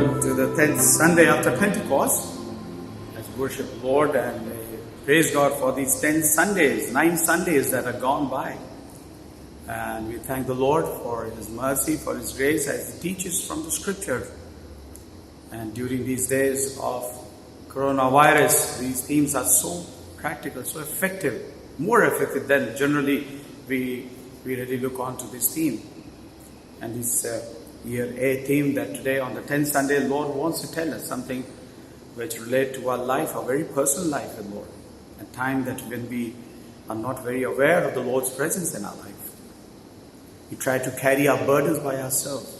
welcome to the 10th Sunday after Pentecost. Let's worship the Lord and praise God for these 10 Sundays, 9 Sundays that are gone by. And we thank the Lord for His mercy, for His grace as He teaches from the Scripture. And during these days of coronavirus, these themes are so practical, so effective, more effective than generally we really look on to this theme. And this year A theme that today on the 10th Sunday, Lord wants to tell us something which relate to our life, our very personal life with Lord. A time that when we are not very aware of the Lord's presence in our life. We try to carry our burdens by ourselves.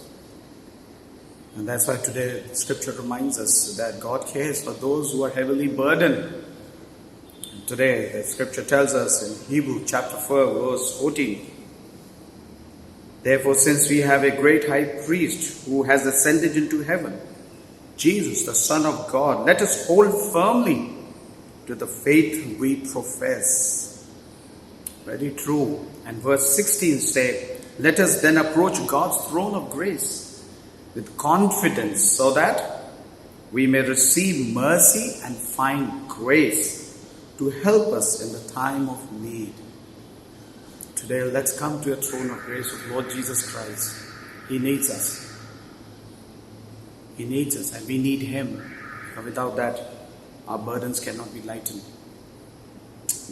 And that's why today the Scripture reminds us that God cares for those who are heavily burdened. And today the Scripture tells us in Hebrews chapter 4 verse 14. Therefore, since we have a great high priest who has ascended into heaven, Jesus, the Son of God, let us hold firmly to the faith we profess. Very true. And verse 16 says, let us then approach God's throne of grace with confidence so that we may receive mercy and find grace to help us in the time of need. Today, let's come to a throne of grace of Lord Jesus Christ. He needs us. He needs us and we need Him. And without that, our burdens cannot be lightened.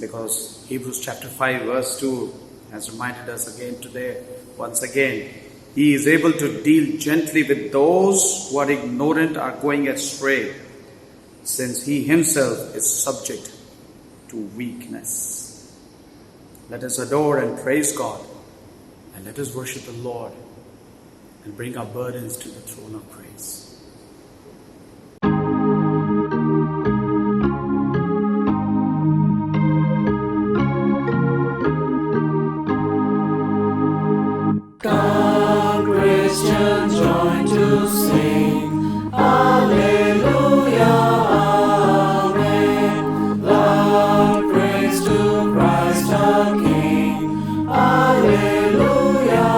Because Hebrews chapter 5 verse 2 has reminded us again today, once again, He is able to deal gently with those who are ignorant or going astray, since He Himself is subject to weakness. Let us adore and praise God, and let us worship the Lord and bring our burdens to the throne of grace. Come, Christians, join to sing, Alleluia, Amen. Loud praise to Christ our King, Alleluia,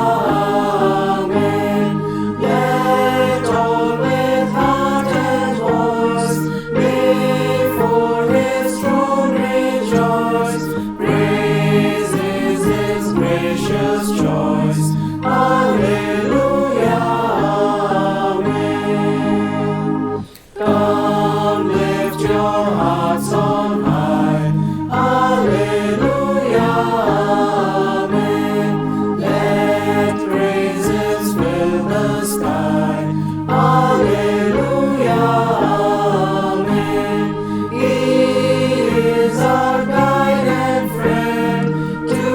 Amen. Let all with heart and voice before His throne rejoice. Praise is His gracious choice. Alleluia, Amen. Come, lift your hearts on high. Alleluia, Amen. Let praises fill the sky. Alleluia, Amen. He is our guide and friend. To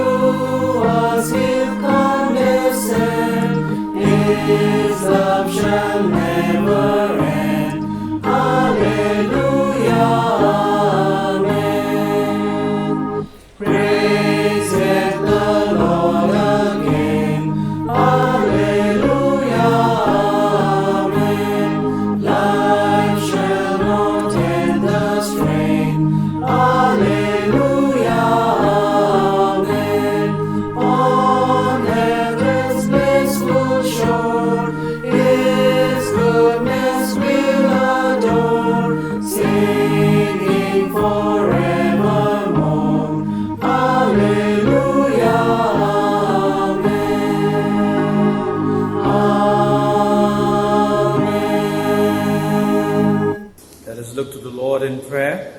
us He'll condescend. His love shall never end. Alleluia, Amen. Praise yet the Lord again. Alleluia, Amen. Life shall not end the strain. Alleluia, Amen. On heaven's blissful shore, His goodness we'll adore, singing forevermore. Alleluia, Amen. Let us look to the Lord in prayer.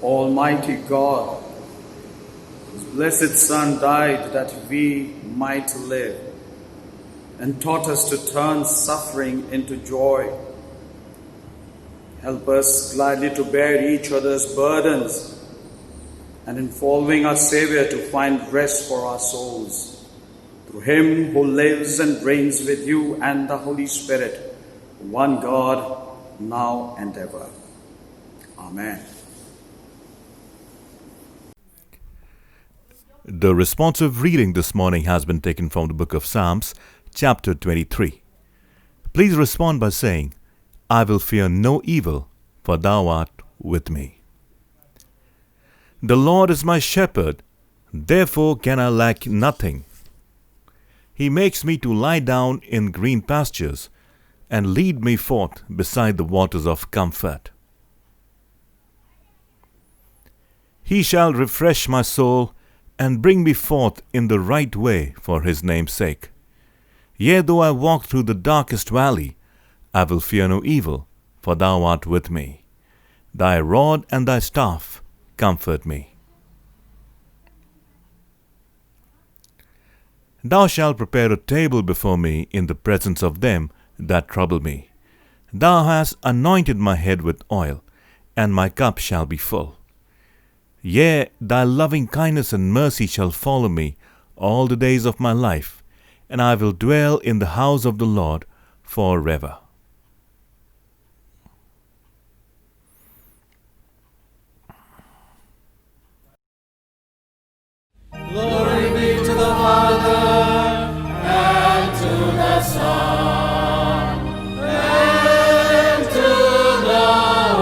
Almighty God, His blessed Son died that we might live, and taught us to turn suffering into joy. Help us gladly to bear each other's burdens, and in following our Savior to find rest for our souls. Through Him who lives and reigns with you and the Holy Spirit, one God, now and ever. Amen. The responsive reading this morning has been taken from the book of Psalms, chapter 23. Please respond by saying, I will fear no evil, for thou art with me. The Lord is my shepherd, therefore can I lack nothing. He makes me to lie down in green pastures. and lead me forth beside the waters of comfort. He shall refresh my soul and bring me forth in the right way for his name's sake. Yea, though I walk through the darkest valley, I will fear no evil, for thou art with me. Thy rod and thy staff comfort me. Thou shalt prepare a table before me in the presence of them that trouble me. Thou hast anointed my head with oil, and my cup shall be full. Yea, thy loving kindness and mercy shall follow me all the days of my life, and I will dwell in the house of the Lord forever. Glory be to the Father, and to the Son, and to the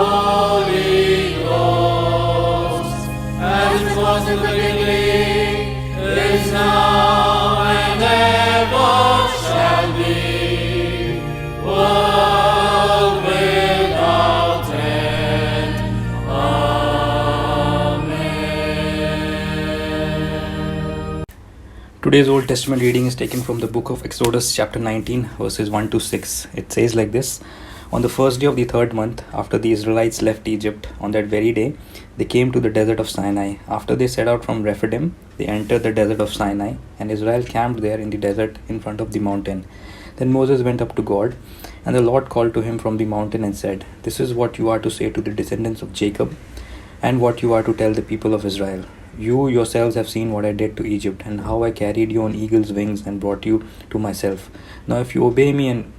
Holy Ghost, as it was in the beginning, is now, and ever shall be, world without end. Amen. Today's Old Testament reading is taken from the book of Exodus, chapter 19, verses 1 to 6. It says like this: On the first day of the third month, after the Israelites left Egypt, on that very day, they came to the desert of Sinai. After they set out from Rephidim, they entered the desert of Sinai, and Israel camped there in the desert in front of the mountain. Then Moses went up to God, and the Lord called to him from the mountain and said, This is what you are to say to the descendants of Jacob, and what you are to tell the people of Israel. You yourselves have seen what I did to Egypt, and how I carried you on eagle's wings and brought you to myself. Now if you obey me and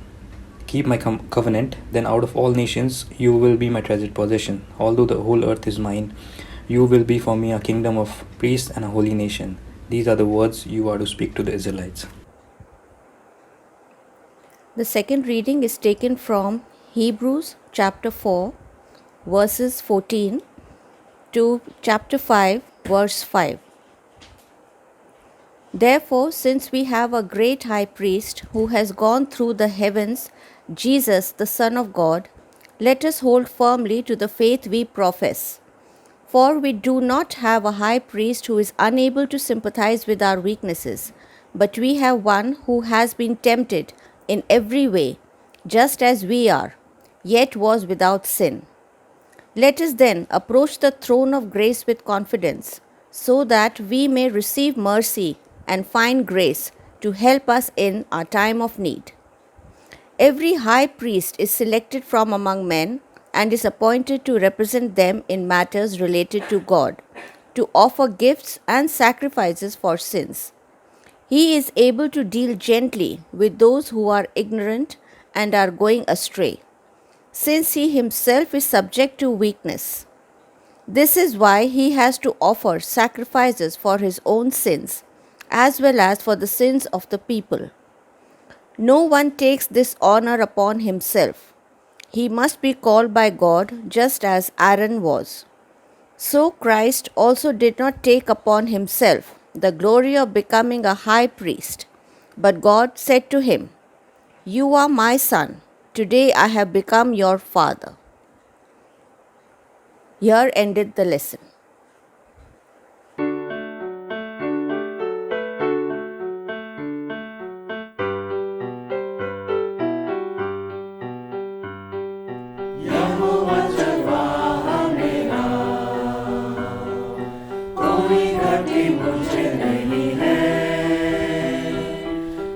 keep my covenant, then out of all nations you will be my treasured possession. Although the whole earth is mine, you will be for me a kingdom of priests and a holy nation. These are the words you are to speak to the Israelites. The second reading is taken from Hebrews chapter 4, verses 14 to chapter 5, verse 5. Therefore, since we have a great high priest who has gone through the heavens, Jesus, the Son of God, let us hold firmly to the faith we profess. For we do not have a high priest who is unable to sympathize with our weaknesses, but we have one who has been tempted in every way, just as we are, yet was without sin. Let us then approach the throne of grace with confidence, so that we may receive mercy and find grace to help us in our time of need. Every high priest is selected from among men and is appointed to represent them in matters related to God, to offer gifts and sacrifices for sins. He is able to deal gently with those who are ignorant and are going astray, since he himself is subject to weakness. This is why he has to offer sacrifices for his own sins, as well as for the sins of the people. No one takes this honor upon himself. He must be called by God, just as Aaron was. So Christ also did not take upon himself the glory of becoming a high priest, but God said to him, You are my son. Today I have become your father. Here ended the lesson. यहोवा चरवाहा मेरा, कोई घटी मुझे नहीं है।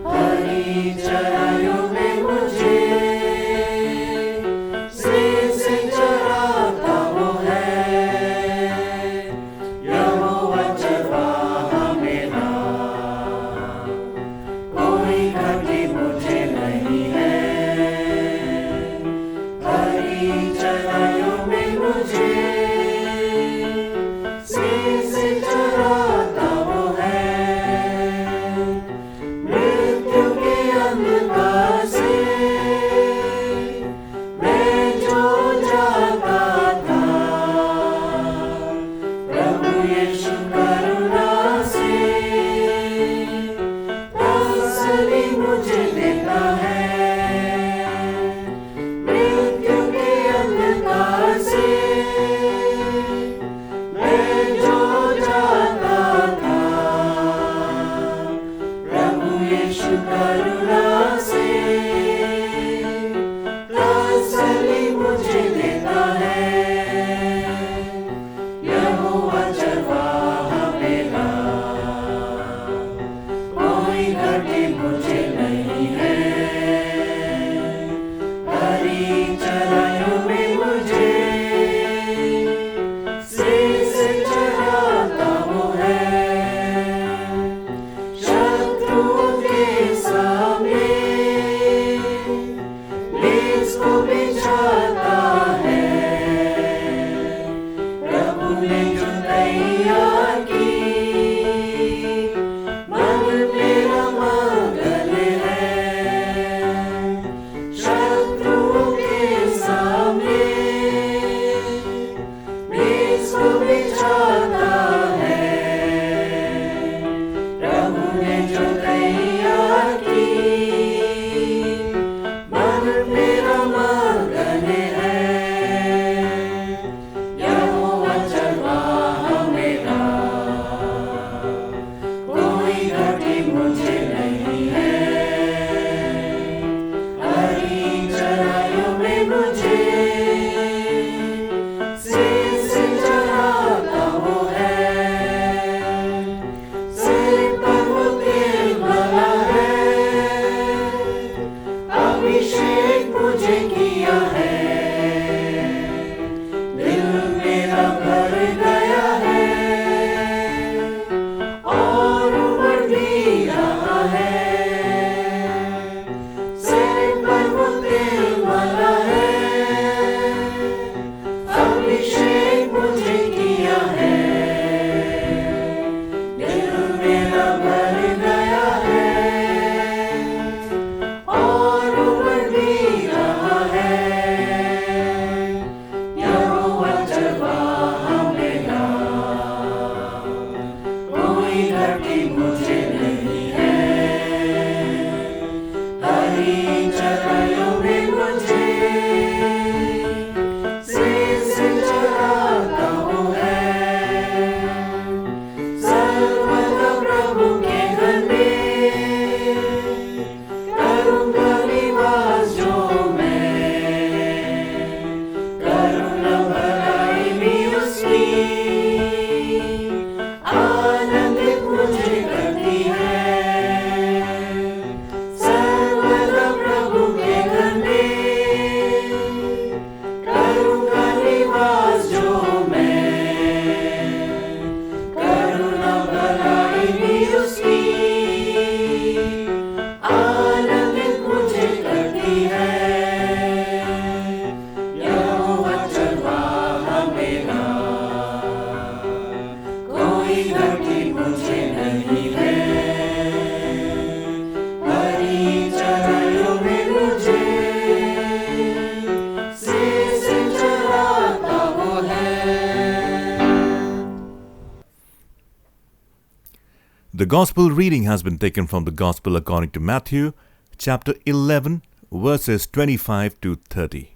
हरी चराइयों में मुझे से चराता वो है। करुणा से तसल्ली मुझे देता है। यहोवा चरवाहा मेरा, कोई घटी मुझे नहीं है। हरी चराइयों में मुझे से चराता वो है। शत्रुओं के सामने लीस को बिछाता है। प्रभु ने जो तैयार की, मन मेरा मगन है। शत्रुओं के सामने लीस को बिछाता है। प्रभु ने जो तैयार की, मन मेरा मगन है। यहोवा चरवाहा मेरा, कोई घटी मुझे नहीं है। हरी चराइयों में मुझे से चराता वो है। सिर पर वो तेल मला है, अभिषेक मुझे किया है। दिल मेरा भर गया है और उमड़ भी रहा है। सिर पर वो तेल मला है, अभिषेक मुझे किया है। दिल मेरा भर गया है और उमड़ भी रहा है। यहोवा चरवाहा मेरा, कोई घटी मुझे नहीं है। हरी चराइयों में मुझे से चराता वो है। सर्वदा प्रभु के घर में करूँगा निवास जो मैं। करुणा भलाई भी उसकी आनंदित मुझे करती है। सर्वदा प्रभु के घर में करूँगा निवास जो मैं। करुणा भलाई भी उसकी आनंदित मुझे करती है। यहोवा चरवाहा मेरा, कोई घटी मुझे नहीं है। हरी चराइयों में मुझे से चराता वो है। The Gospel reading has been taken from the Gospel according to Matthew, chapter 11, verses 25 to 30.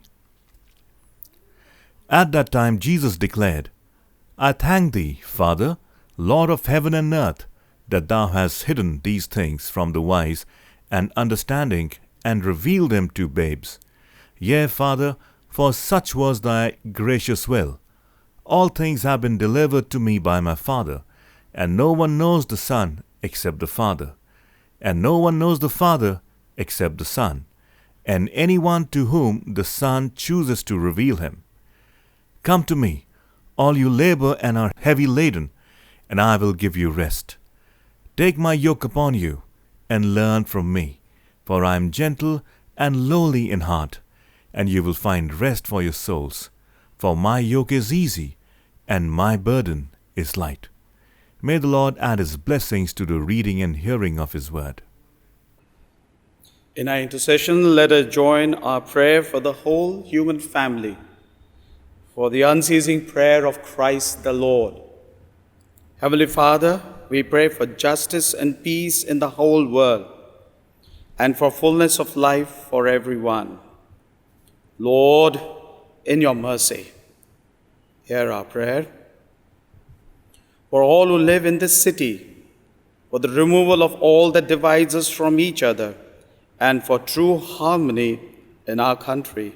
At that time Jesus declared, I thank thee, Father, Lord of heaven and earth, that thou hast hidden these things from the wise and understanding and revealed them to babes. Yea, Father, for such was thy gracious will. All things have been delivered to me by my Father, and no one knows the Son except the Father, and no one knows the Father except the Son, and anyone to whom the Son chooses to reveal him. Come to me, all you labor and are heavy laden, and I will give you rest. Take my yoke upon you, and learn from me, for I am gentle and lowly in heart, and you will find rest for your souls. For my yoke is easy, and my burden is light. May the Lord add His blessings to the reading and hearing of His word. In our intercession, let us join our prayer for the whole human family, for the unceasing prayer of Christ the Lord. Heavenly Father, we pray for justice and peace in the whole world, and for fullness of life for everyone. Lord, in your mercy, hear our prayer. For all who live in this city, for the removal of all that divides us from each other, and for true harmony in our country.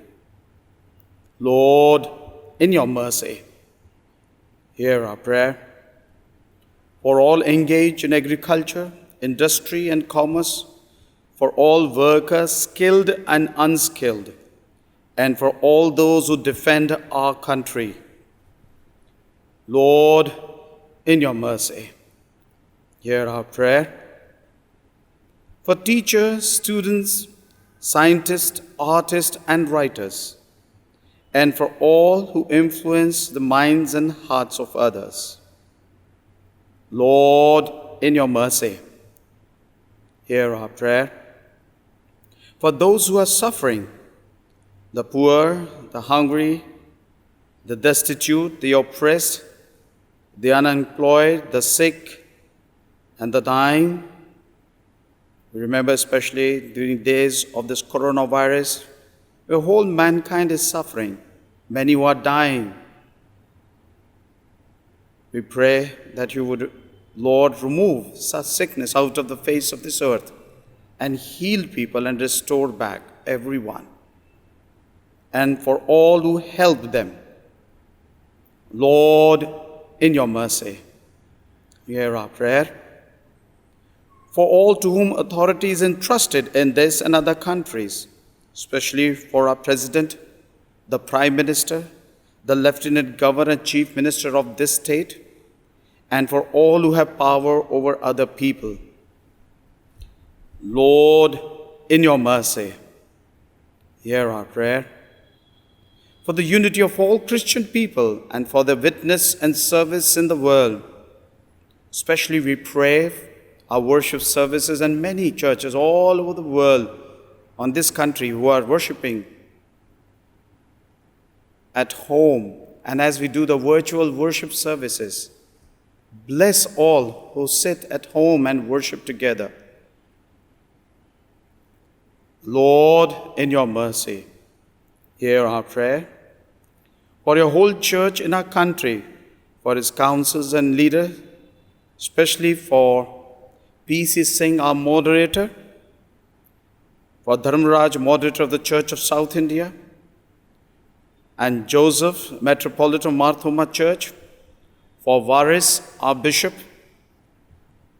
Lord, in your mercy, hear our prayer. For all engaged in agriculture, industry, and commerce, for all workers, skilled and unskilled, and for all those who defend our country. Lord, in your mercy, hear our prayer. For teachers, students, scientists, artists, and writers, and for all who influence the minds and hearts of others. Lord, in your mercy, hear our prayer. For those who are suffering, the poor, the hungry, the destitute, the oppressed, the unemployed, the sick, and the dying. We remember especially during days of this coronavirus, where whole mankind is suffering, many who are dying. We pray that you would, Lord, remove such sickness out of the face of this earth and heal people and restore back everyone. And for all who help them, Lord, in your mercy, hear our prayer. For all to whom authority is entrusted in this and other countries, especially for our President, the Prime Minister, the Lieutenant Governor and Chief Minister of this state, and for all who have power over other people. Lord, in your mercy, hear our prayer. For the unity of all Christian people and for their witness and service in the world, especially we pray our worship services and many churches all over the world on this country who are worshiping at home, and as we do the virtual worship services, bless all who sit at home and worship together. Lord, in your mercy, hear our prayer. For your whole church in our country, for its councils and leaders, especially for P.C. Singh, our moderator, for Dharmaraj, moderator of the Church of South India, and Joseph, Metropolitan Marthoma Church, for Varis, our bishop,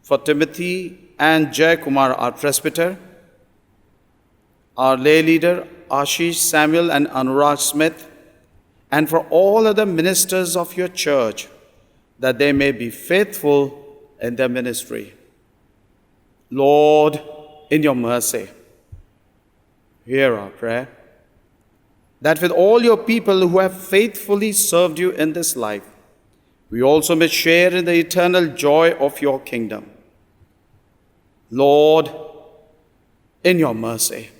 for Timothy and Jai Kumar, our presbyter, our lay leader, Ashish, Samuel, and Anurag Smith, and for all other ministers of your church, that they may be faithful in their ministry. Lord, in your mercy, hear our prayer. That with all your people who have faithfully served you in this life, we also may share in the eternal joy of your kingdom. Lord, in your mercy,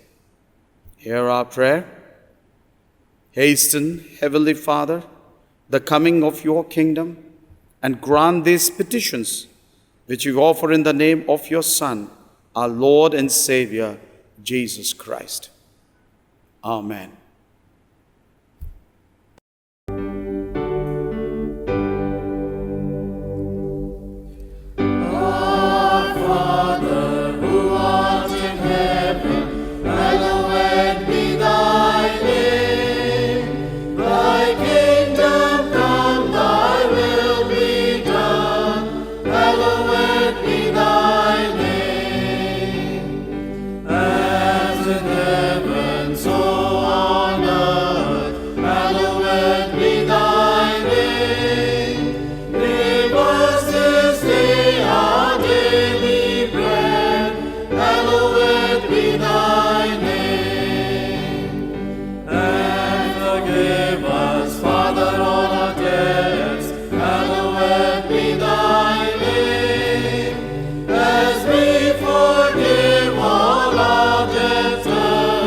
hear our prayer. Hasten, Heavenly Father, the coming of your kingdom, and grant these petitions, which we offer in the name of your Son, our Lord and Savior, Jesus Christ. Amen. As we forgive all our debtors.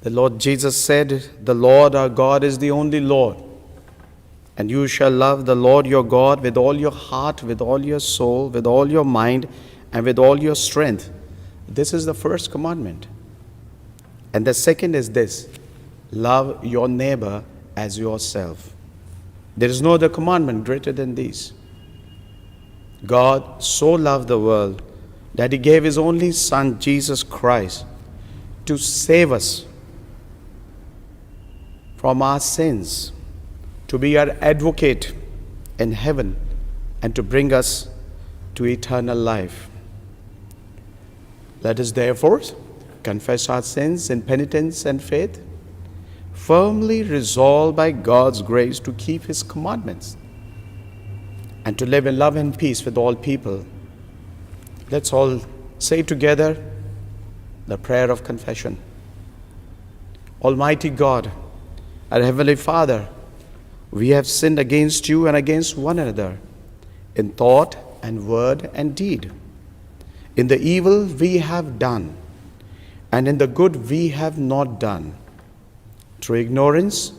The Lord Jesus said, "The Lord our God is the only Lord. And you shall love the Lord your God with all your heart, with all your soul, with all your mind, and with all your strength." This is the first commandment. And the second is this: love your neighbor as yourself. There is no other commandment greater than these. God so loved the world that he gave his only Son, Jesus Christ, to save us from our sins, to be our advocate in heaven, and to bring us to eternal life. Let us therefore confess our sins in penitence and faith, firmly resolved by God's grace to keep his commandments and to live in love and peace with all people. Let's all say together the prayer of confession. Almighty God, our Heavenly Father, we have sinned against you and against one another in thought and word and deed, in the evil we have done and in the good we have not done, through ignorance,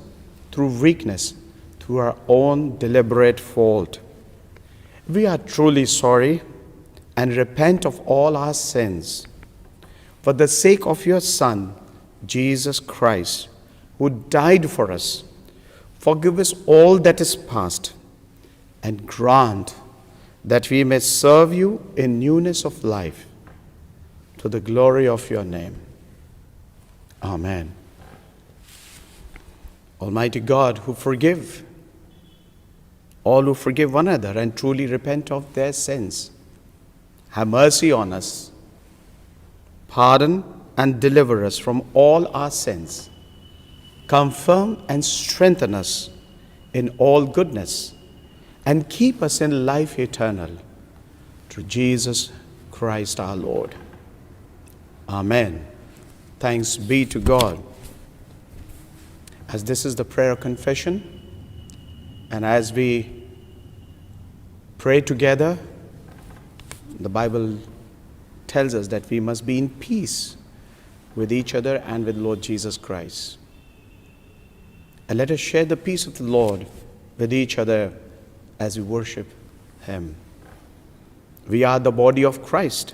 through weakness, through our own deliberate fault. We are truly sorry and repent of all our sins. For the sake of your Son, Jesus Christ, who died for us, forgive us all that is past, and grant that we may serve you in newness of life, to the glory of your name. Amen. Almighty God, who forgive all who forgive one another and truly repent of their sins, have mercy on us, pardon and deliver us from all our sins, confirm and strengthen us in all goodness, and keep us in life eternal, through Jesus Christ our Lord. Amen. Thanks be to God. As this is the prayer of confession, and as we pray together, the Bible tells us that we must be in peace with each other and with Lord Jesus Christ. And let us share the peace of the Lord with each other as we worship him. We are the body of Christ.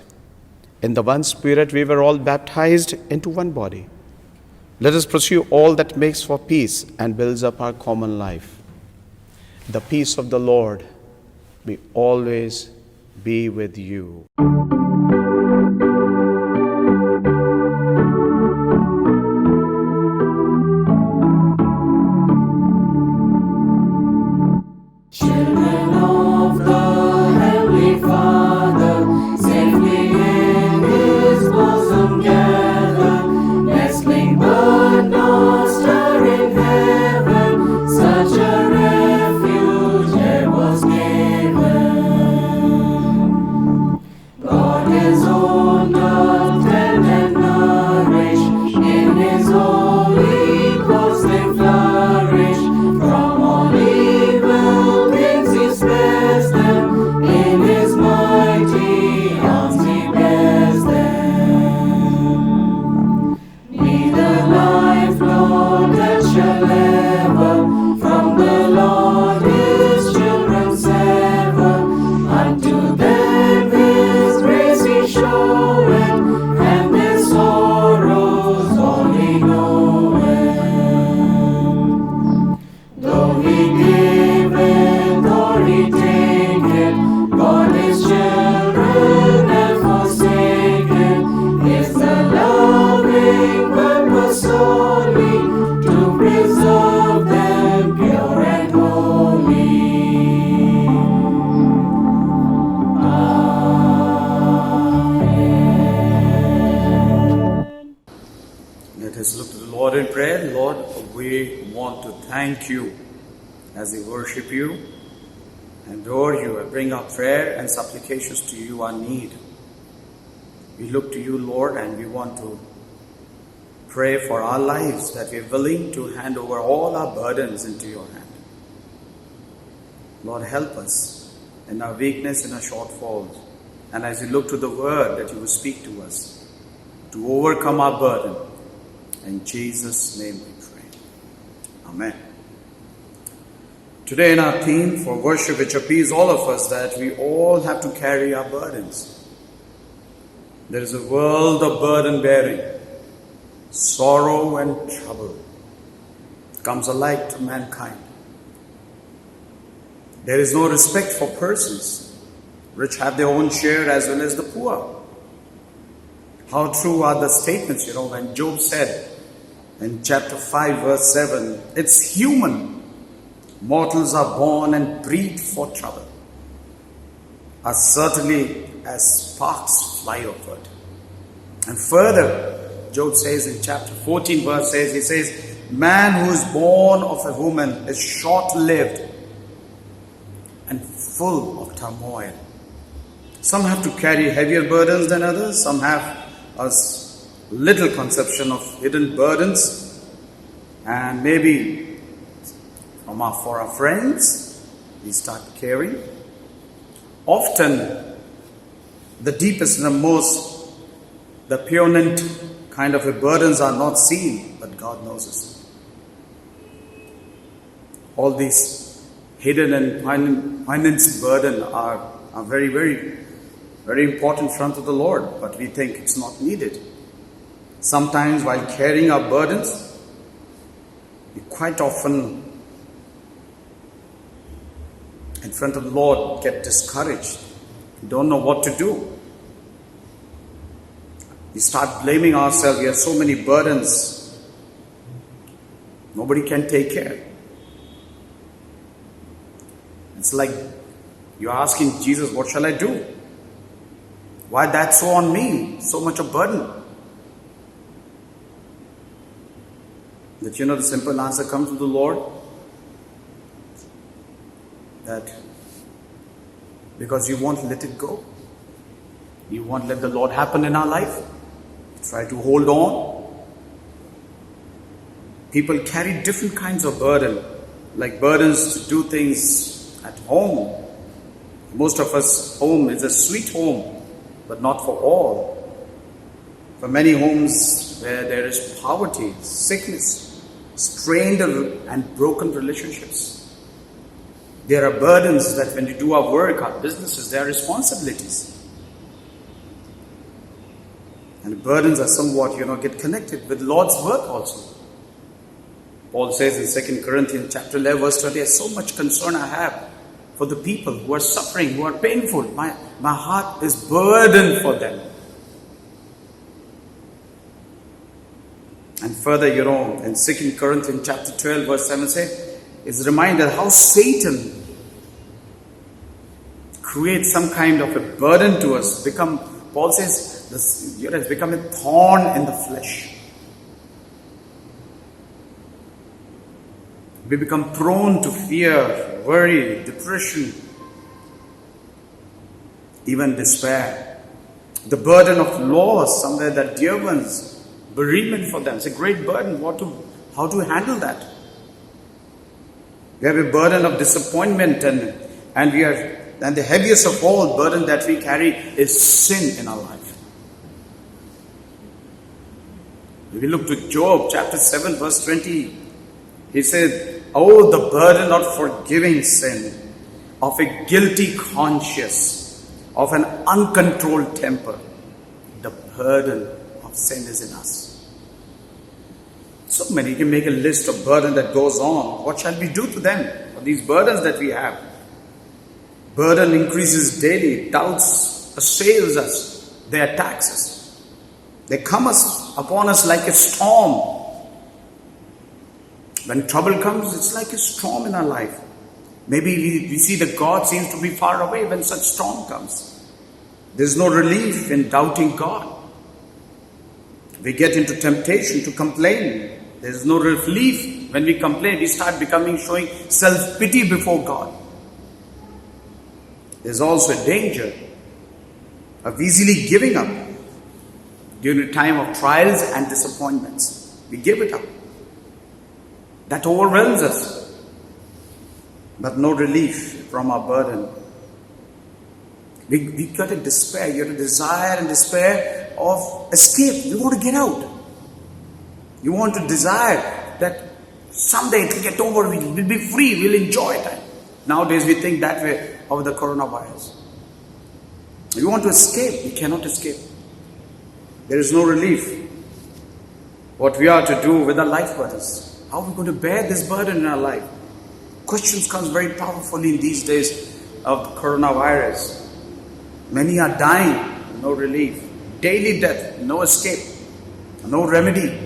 In the one Spirit we were all baptized into one body. Let us pursue all that makes for peace and builds up our common life. The peace of the Lord be always be with you. Children of the Heavenly Father, safely in his bosom gather, nestling but not stirring heaven, such a refuge there was given. God his own doth tend and nourish, in his holy course they flourish, from all evil things he spares them, in his mighty arms he bears them. Neither life nor death shall ever from the Lord his children sever, unto them his grace he showeth, and their sorrows all he knoweth. Though he giveth or he taketh, God his children never forsaken, is the loving purpose only, to preserve them pure and holy. Let us look to the Lord in prayer. Lord, we want to thank you as we worship you, adore you, and bring our prayer and supplications to you, our need. We look to you, Lord, and we want to pray for our lives, that we are willing to hand over all our burdens into your hand. Lord, help us in our weakness, in our shortfalls, and as we look to the word that you will speak to us, to overcome our burden, In Jesus' name we pray. Amen. Today in our theme for worship, which appeals all of us, that we all have to carry our burdens. There is a world of burden bearing. Sorrow and trouble comes alike to mankind. There is no respect for persons. Rich have their own share as well as the poor. How true are the statements, when Job said in chapter 5 verse 7, it's human. Mortals are born and breed for trouble. As certainly as sparks fly upward. And further, Job says in chapter 14 verse 6, he says, man who is born of a woman is short-lived and full of turmoil. Some have to carry heavier burdens than others. Some have a little conception of hidden burdens. And maybe for our friends, we start caring. Often, the deepest and the poignant kind of burdens are not seen, but God knows us. All these hidden and poignant burden are very, very, very important in front of the Lord, but we think it's not needed. Sometimes while carrying our burdens, we quite often in front of the Lord get discouraged. We don't know what to do. We start blaming ourselves. We have so many burdens. Nobody can take care. It's like you're asking Jesus, what shall I do? Why that's so on me? So much of burden. That the simple answer comes from the Lord. That because you won't let it go. You won't let the Lord happen in our life. Try to hold on. People carry different kinds of burden, like burdens to do things at home. Most of us, home is a sweet home, but not for all. For many homes where there is poverty, sickness, strained and broken relationships. There are burdens that when we do our work, our businesses, there are responsibilities. And the burdens are somewhat, get connected with Lord's work also. Paul says in 2 Corinthians chapter 11 verse 20, there's so much concern I have for the people who are suffering, who are painful. My heart is burdened for them. And further, in 2 Corinthians chapter 12 verse 7 says, is a reminder how Satan creates some kind of a burden to us. Paul says, it has become a thorn in the flesh. We become prone to fear, worry, depression, even despair. The burden of loss, somewhere that dear ones, bereavement for them. It's a great burden. How to handle that? We have a burden of disappointment and the heaviest of all burden that we carry is sin in our life. If we look to Job chapter 7 verse 20, he said, oh, the burden of forgiving sin, of a guilty conscience, of an uncontrolled temper. The burden of sin is in us. So many, you can make a list of burden that goes on. What shall we do to them? For these burdens that we have. Burden increases daily. Doubts assails us. They attack us. They come upon us like a storm. When trouble comes, it's like a storm in our life. Maybe we see that God seems to be far away when such storm comes. There's no relief in doubting God. We get into temptation to complain. There's no relief when we complain. We start showing self-pity before God. There's also a danger of easily giving up during a time of trials and disappointments. We give it up. That overwhelms us. But no relief from our burden. We got a despair. You have a desire and despair of escape. You want to get out. You want to desire that someday it'll get over, we'll be free, we'll enjoy time. Nowadays we think that way of the coronavirus. You want to escape, you cannot escape. There is no relief. What we are to do with our life burdens. How are we going to bear this burden in our life? Questions comes very powerfully in these days of the coronavirus. Many are dying, no relief. Daily death, no escape, no remedy.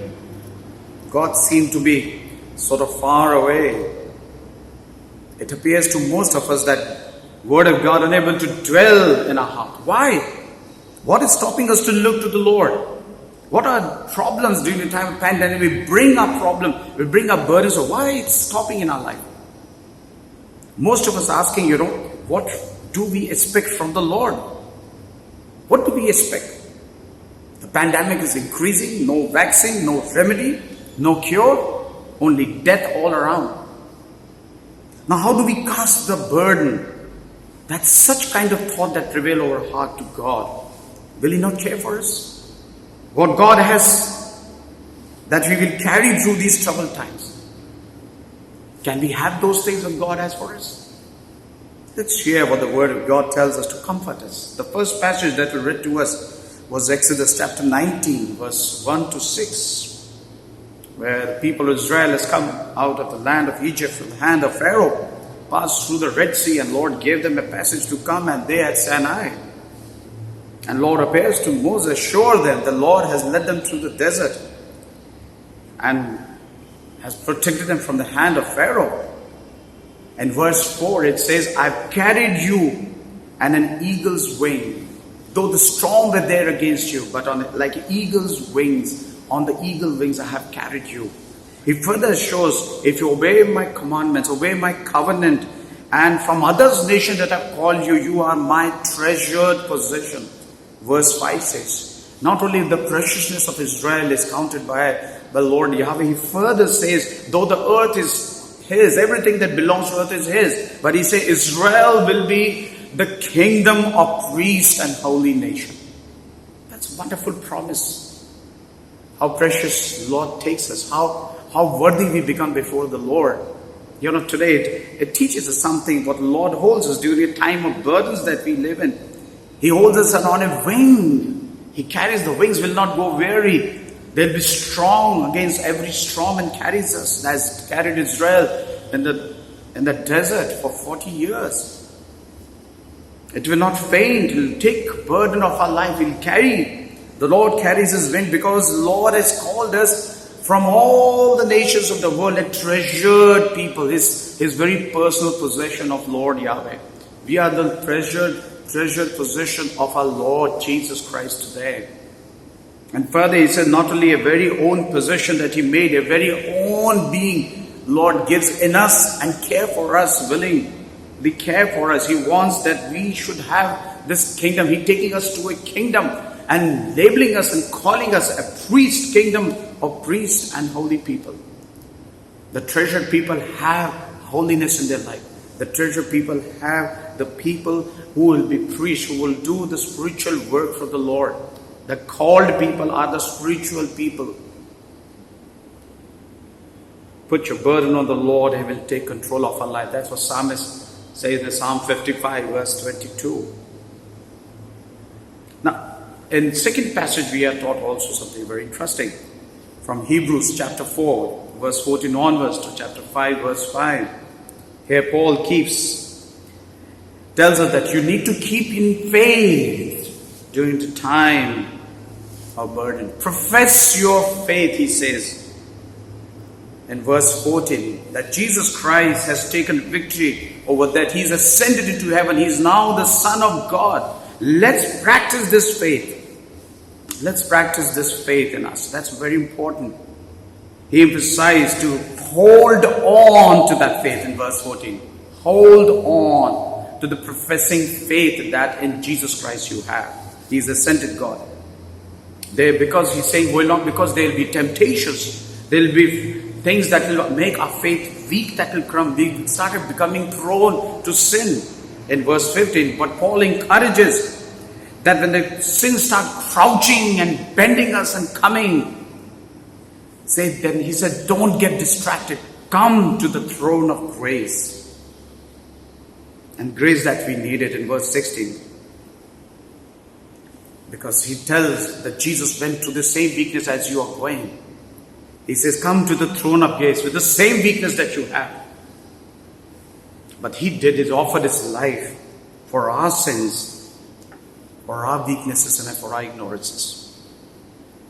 God seemed to be sort of far away. It appears to most of us that Word of God unable to dwell in our heart. Why? What is stopping us to look to the Lord? What are problems during the time of pandemic? We bring our problem, we bring our burdens. So why it's stopping in our life? Most of us asking, what do we expect from the Lord? What do we expect? The pandemic is increasing, no vaccine, no remedy, no cure, only death all around. Now how do we cast the burden? That's such kind of thought that prevail over our heart to God. Will He not care for us? What God has, that we will carry through these troubled times. Can we have those things that God has for us? Let's hear what the Word of God tells us to comfort us. The first passage that we read to us was Exodus chapter 19, verse 1 to 6, where the people of Israel has come out of the land of Egypt from the hand of Pharaoh, passed through the Red Sea, and Lord gave them a passage to come, and they at Sinai. And Lord appears to Moses, assure them the Lord has led them through the desert and has protected them from the hand of Pharaoh. In verse 4 it says, I've carried you on an eagle's wing. Though the storm were there against you, but like eagle's wings, on the eagle wings I have carried you. He further shows, if you obey my commandments, obey my covenant, and from others nations that I've called you, you are my treasured possession. Verse 5 says, not only the preciousness of Israel is counted by the Lord Yahweh, He further says, though the earth is His, everything that belongs to earth is His, but He says Israel will be the kingdom of priests and holy nation. That's a wonderful promise. How precious Lord takes us, how worthy we become before the Lord. Today it teaches us something, what the Lord holds us during a time of burdens that we live in. He holds us on a wing. He carries the wings, will not go weary. They'll be strong against every storm and carries us, as carried Israel in the desert for 40 years. It will not faint. It will take burden of our life. It will carry. The Lord carries His wind because the Lord has called us from all the nations of the world, a treasured people. His very personal possession of Lord Yahweh. We are the treasured possession of our Lord Jesus Christ today. And further He said, not only a very own possession that He made, a very own being Lord gives in us and care for us, willingly care for us. He wants that we should have this kingdom. He taking us to a kingdom and labeling us and calling us a priest, kingdom of priests and holy people. The treasured people have holiness in their life. The treasured people have the people who will be priests, who will do the spiritual work for the Lord. The called people are the spiritual people. Put your burden on the Lord, He will take control of our life. That's what Psalmist says in Psalm 55 verse 22. Now, in second passage we are taught also something very interesting. From Hebrews chapter 4 verse 14 onwards to chapter 5 verse 5. Here Paul tells us that you need to keep in faith during the time of burden. Profess your faith, he says in verse 14, that Jesus Christ has taken victory over that. He's ascended into heaven. He's now the Son of God. Let's practice this faith. Let's practice this faith in us. That's very important. He emphasized to hold on to that faith in verse 14. Hold on to the professing faith that in Jesus Christ you have. He is ascended God. Because he's saying, well, not because there will be temptations. There will be things that will make our faith weak, that will come. We started becoming prone to sin in verse 15. But Paul encourages that when the sins start crouching and bending us and coming, Then he said, don't get distracted. Come to the throne of grace. And grace that we needed in verse 16. Because he tells that Jesus went through the same weakness as you are going. He says, come to the throne of grace with the same weakness that you have. But he offered his life for our sins, for our weaknesses and for our ignorances.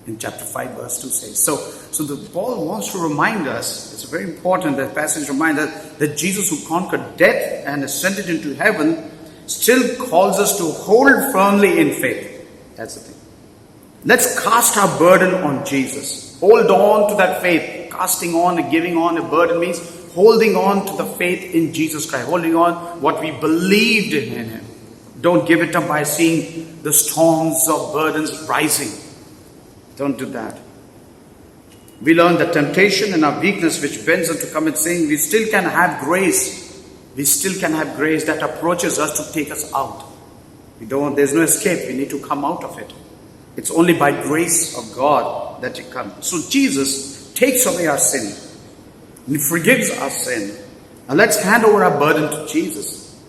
In chapter 5 verse 2 says. So Paul wants to remind us, it's very important that passage reminds us that Jesus who conquered death and ascended into heaven still calls us to hold firmly in faith. That's the thing. Let's cast our burden on Jesus. Hold on to that faith. Casting on and giving on a burden means holding on to the faith in Jesus Christ. Holding on what we believed in him. Don't give it up by seeing the storms of burdens rising. Don't do that. We learn the temptation and our weakness which bends us to come and saying we still can have grace. We still can have grace that approaches us to take us out. There's no escape. We need to come out of it. It's only by grace of God that it comes. So Jesus takes away our sin. He forgives our sin. Now let's hand over our burden to Jesus.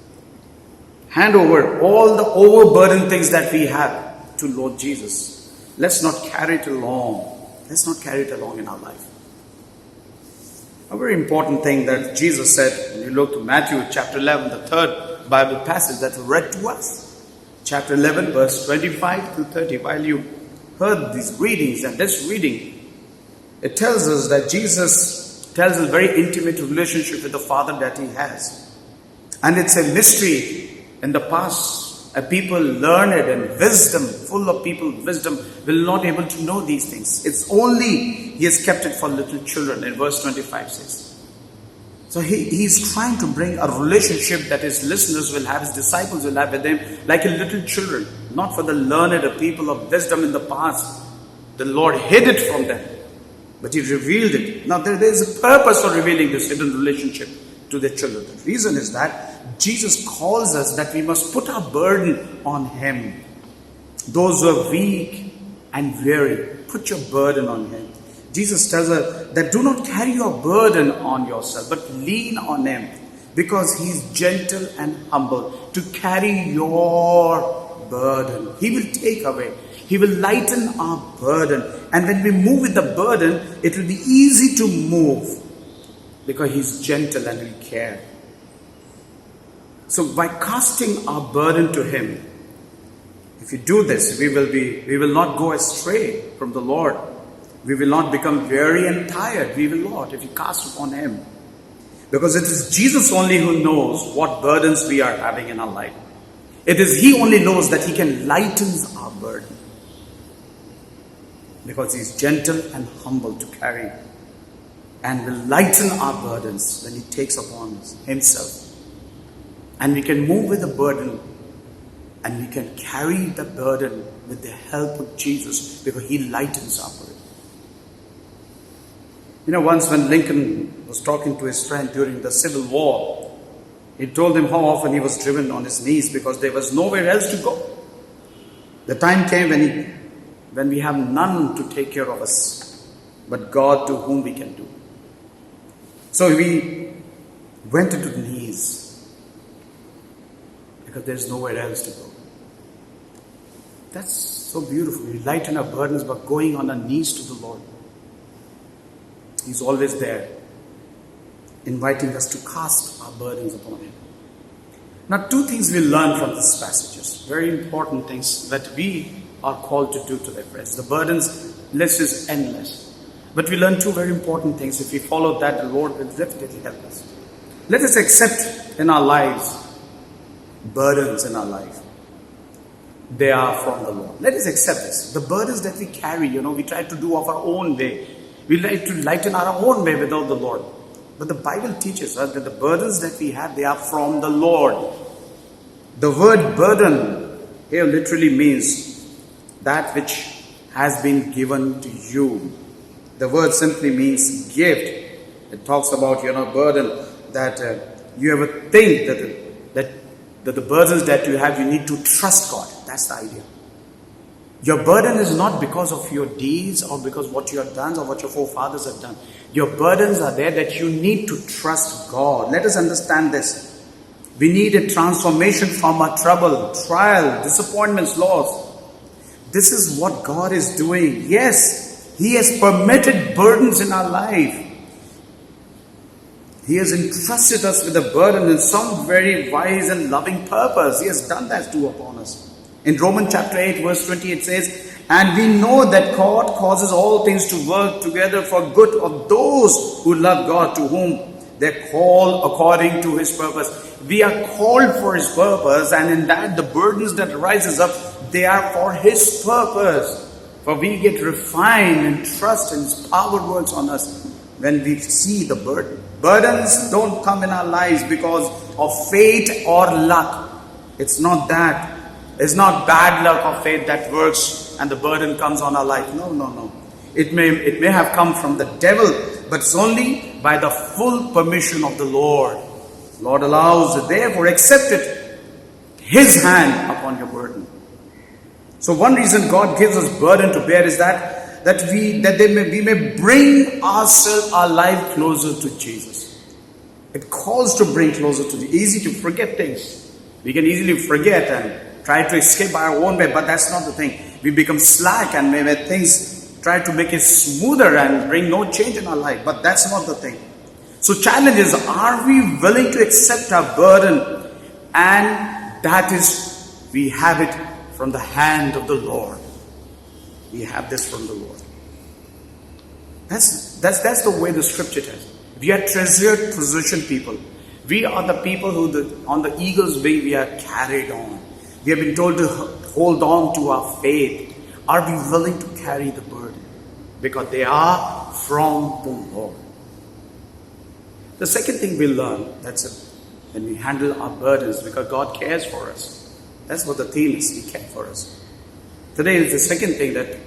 Hand over all the overburdened things that we have to Lord Jesus. Let's not carry it along. Let's not carry it along in our life. A very important thing that Jesus said, when you look to Matthew chapter 11, the third Bible passage that was read to us. Chapter 11, verse 25 to 30. While you heard these readings and this reading, it tells us that Jesus tells us a very intimate relationship with the Father that he has. And it's a mystery in the past. A people learned and wisdom, full of people, wisdom, will not able to know these things. It's only he has kept it for little children, in verse 25 says. So he's trying to bring a relationship that his listeners will have, his disciples will have with him, like a little children. Not for the learned people of wisdom in the past. The Lord hid it from them, but he revealed it. Now there is a purpose for revealing this hidden relationship to the children. The reason is that Jesus calls us that we must put our burden on him. Those who are weak and weary, put your burden on him. Jesus tells us that do not carry your burden on yourself, but lean on him, because he's gentle and humble to carry your burden. He will take away. He will lighten our burden. And when we move with the burden, it will be easy to move, because he's gentle and will care. So by casting our burden to him, if you do this, we will not go astray from the Lord. We will not become weary and tired. We will not, if you cast upon him. Because it is Jesus only who knows what burdens we are having in our life. It is he only knows that he can lighten our burden. Because he is gentle and humble to carry, and will lighten our burdens when he takes upon himself. And we can move with the burden, and we can carry the burden with the help of Jesus, because he lightens our burden. Once when Lincoln was talking to his friend during the Civil War, he told him how often he was driven on his knees because there was nowhere else to go. The time came when we have none to take care of us, but God to whom we can do. So we went into the knees because there's nowhere else to go. That's so beautiful. We lighten our burdens by going on our knees to the Lord. He's always there, inviting us to cast our burdens upon him. Now, two things we learn from these passages, very important things that we are called to do today, friends. The burdens list is endless. But we learn two very important things. If we follow that, the Lord will definitely help us. Let us accept in our lives burdens in our life. They are from the Lord. Let us accept this. The burdens that we carry, we try to do of our own way. We like to lighten our own way without the Lord. But the Bible teaches us that the burdens that we have, they are from the Lord. The word burden here literally means that which has been given to you. The word simply means gift. It talks about, burden, that you ever think that the burdens that you have, you need to trust God. That's the idea. Your burden is not because of your deeds or because what you have done or what your forefathers have done. Your burdens are there that you need to trust God. Let us understand this. We need a transformation from our trouble, trial, disappointments, loss. This is what God is doing. Yes, He has permitted burdens in our life. He has entrusted us with a burden in some very wise and loving purpose. He has done that too upon us. In Romans chapter 8 verse 20 it says, and we know that God causes all things to work together for good of those who love God, to whom they're called according to His purpose. We are called for His purpose, and in that the burdens that rises up, they are for His purpose. For we get refined and trust in His power works on us when we see the burden. Burdens don't come in our lives because of fate or luck. It's not that. It's not bad luck or fate that works and the burden comes on our life. No. It may have come from the devil, but it's only by the full permission of the Lord. Lord allows it. Therefore, accept it. His hand upon your burden. So one reason God gives us burden to bear is that we may bring our life closer to Jesus. It calls to bring closer to Jesus. Easy to forget things. We can easily forget and try to escape by our own way, but that's not the thing. We become slack and maybe things try to make it smoother and bring no change in our life, but that's not the thing. So challenge is, are we willing to accept our burden? And that is, we have it from the hand of the Lord. We have this from the Lord. That's the way the scripture tells. We are treasured possession people. We are the people who on the eagle's wing we are carried on. We have been told to hold on to our faith. Are we willing to carry the burden? Because they are from the Lord. The second thing we learn, that's it, when we handle our burdens, because God cares for us. That's what the theme is, He cares for us. Today is the second thing that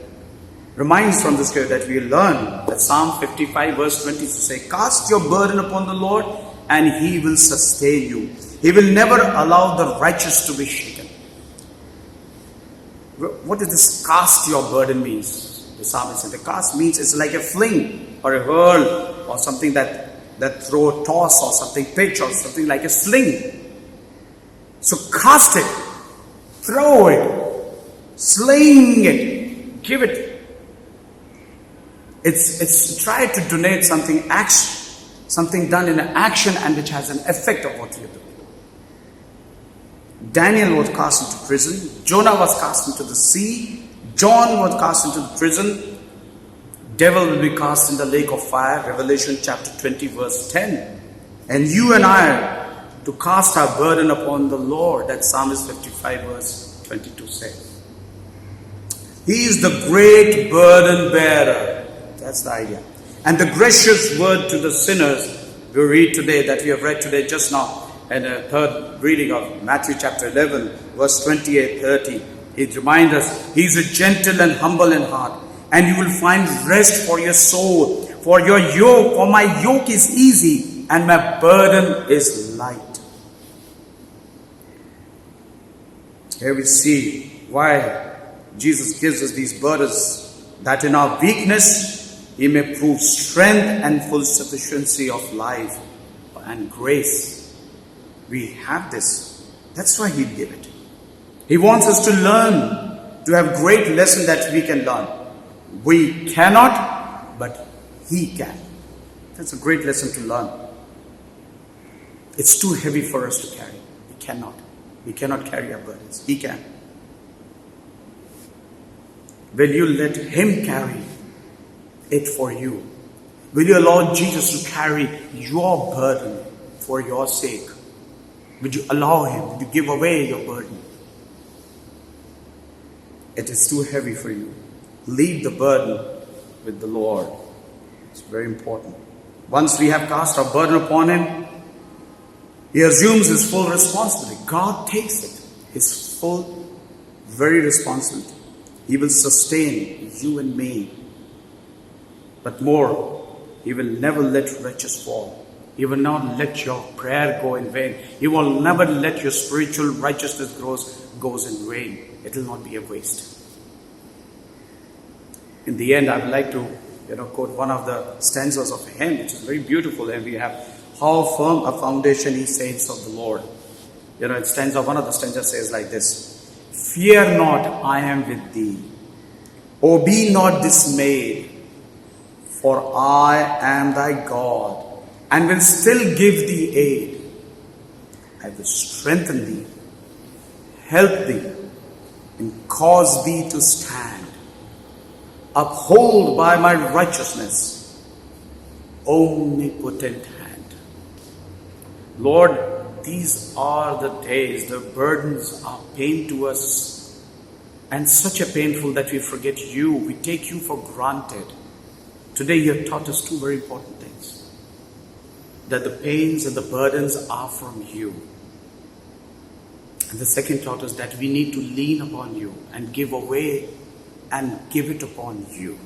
reminds from the scripture that we learn, that Psalm 55 verse 20 to say, cast your burden upon the Lord and He will sustain you. He will never allow the righteous to be shaken. What does this cast your burden means? The psalmist said, the cast means it's like a fling or a hurl or something that throw a toss or something, pitch or something like a sling. So cast it, throw it, sling it, give it. It's try to donate something action, something done in an action and which has an effect of what you do. Daniel was cast into prison. Jonah was cast into the sea. John was cast into the prison. Devil will be cast in the lake of fire. Revelation chapter 20 verse 10. And you and I are to cast our burden upon the Lord. That Psalmist 55 verse 22 says. He is the great burden bearer. That's the idea. And the gracious word to the sinners we read today, that we have read today just now. And a third reading of Matthew chapter 11 verse 28-30. It reminds us, He is a gentle and humble in heart, and you will find rest for your soul. For my yoke is easy and my burden is light. Here we see why Jesus gives us these burdens, that in our weakness He may prove strength and full sufficiency of life and grace. We have this. That's why He gave it. He wants us to learn, to have great lesson that we can learn. We cannot, but He can. That's a great lesson to learn. It's too heavy for us to carry. We cannot. We cannot carry our burdens. He can. Will you let Him carry it for you? Will you allow Jesus to carry your burden for your sake? Would you allow Him? Would you give away your burden? It is too heavy for you. Leave the burden with the Lord. It's very important. Once we have cast our burden upon Him, He assumes His full responsibility. God takes it. His full, very responsibility. He will sustain you and me. But more, He will never let wretches fall. He will not let your prayer go in vain. He will never let your spiritual righteousness goes in vain. It will not be a waste. In the end, I would like to quote one of the stanzas of a hymn, which is very beautiful, and we have, how firm a foundation, ye saints of the Lord. One of the stanzas says like this: Fear not, I am with thee. O be not dismayed, for I am thy God, and will still give thee aid. I will strengthen thee, help thee, and cause thee to stand, uphold by my righteousness, omnipotent hand. Lord, these are the days, the burdens are pain to us, and such a painful that we forget you, we take you for granted. Today you have taught us two very important things: that the pains and the burdens are from you. And the second taught us that we need to lean upon you and give away and give it upon you.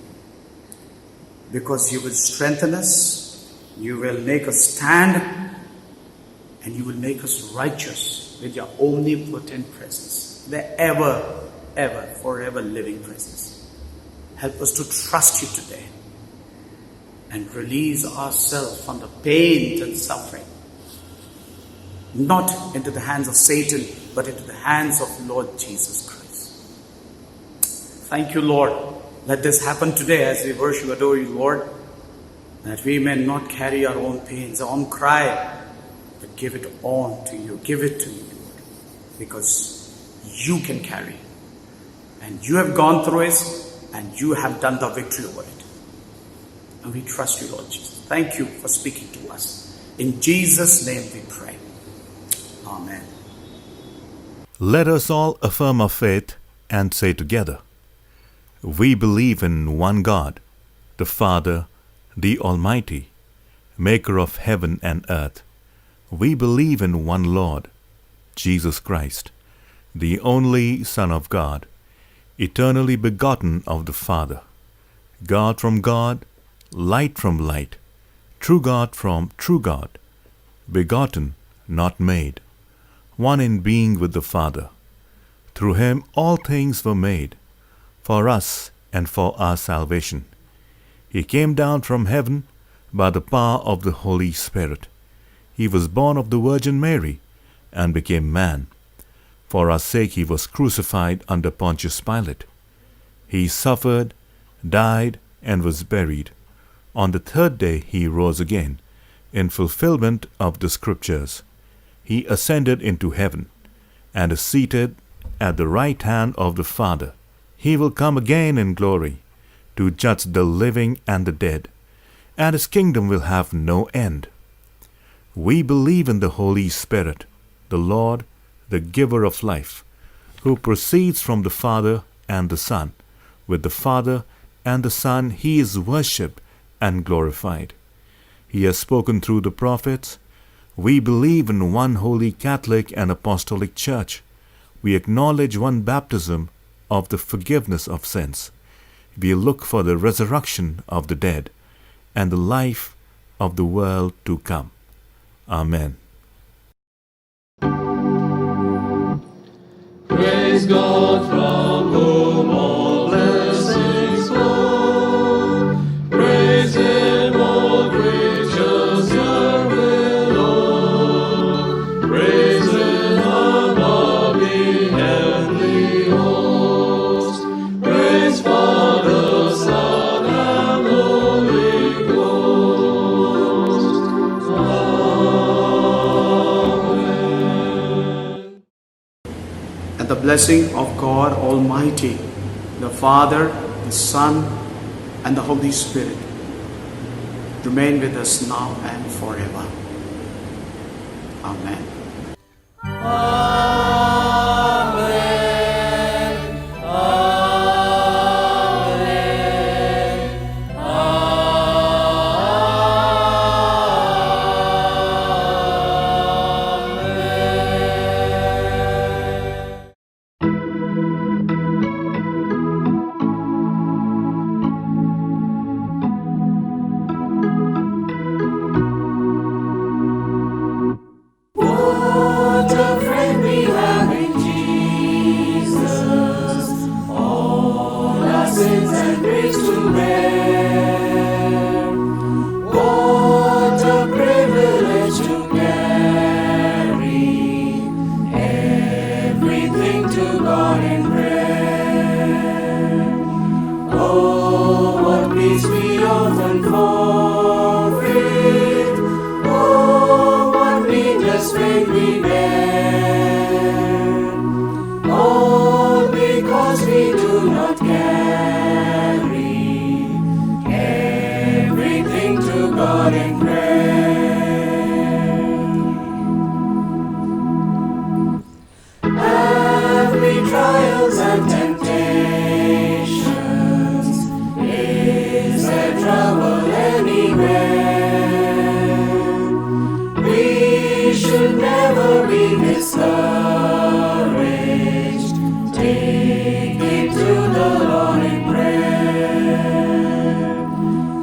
Because you will strengthen us, you will make us stand, and you will make us righteous with your omnipotent presence, the ever, forever living presence. Help us to trust you today and release ourselves from the pain and suffering, not into the hands of Satan, but into the hands of Lord Jesus Christ. Thank you, Lord. Let this happen today as we worship, adore you, Lord, that we may not carry our own pains, our own cry, but give it on to you. Give it to you, Lord, because you can carry. And you have gone through it, and you have done the victory over it. And we trust you, Lord Jesus. Thank you for speaking to us. In Jesus' name we pray. Amen. Let us all affirm our faith and say together, we believe in one God, the Father, the Almighty, maker of heaven and earth. We believe in one Lord, Jesus Christ, the only Son of God, eternally begotten of the Father, God from God, light from light, true God from true God, begotten, not made, one in being with the Father. Through him all things were made, for us and for our salvation. He came down from heaven by the power of the Holy Spirit. He was born of the Virgin Mary and became man. For our sake he was crucified under Pontius Pilate. He suffered, died, and was buried. On the third day he rose again, in fulfillment of the Scriptures. He ascended into heaven, and is seated at the right hand of the Father. He will come again in glory, to judge the living and the dead, and his kingdom will have no end. We believe in the Holy Spirit, the Lord, the giver of life, who proceeds from the Father and the Son. With the Father and the Son he is worshipped and glorified. He has spoken through the prophets. We believe in one holy Catholic and Apostolic Church. We acknowledge one baptism of the forgiveness of sins. We look for the resurrection of the dead and the life of the world to come. Amen. Praise God from whom all blessings flow. Praise Him, all creatures here below. Praise Him above the heavenly host. Praise Father, Son, and Holy Ghost. Amen. And the blessing of God Almighty, the Father, the Son, and the Holy Spirit remain with us now and forever. Amen. What a friend we have in Jesus. peace we often forfeit. Oh, what needless pain we bear, all because we do not carry everything to God in prayer. Have we trials and temptations? Is there trouble anywhere? We should never be discouraged. Take it to the Lord in prayer.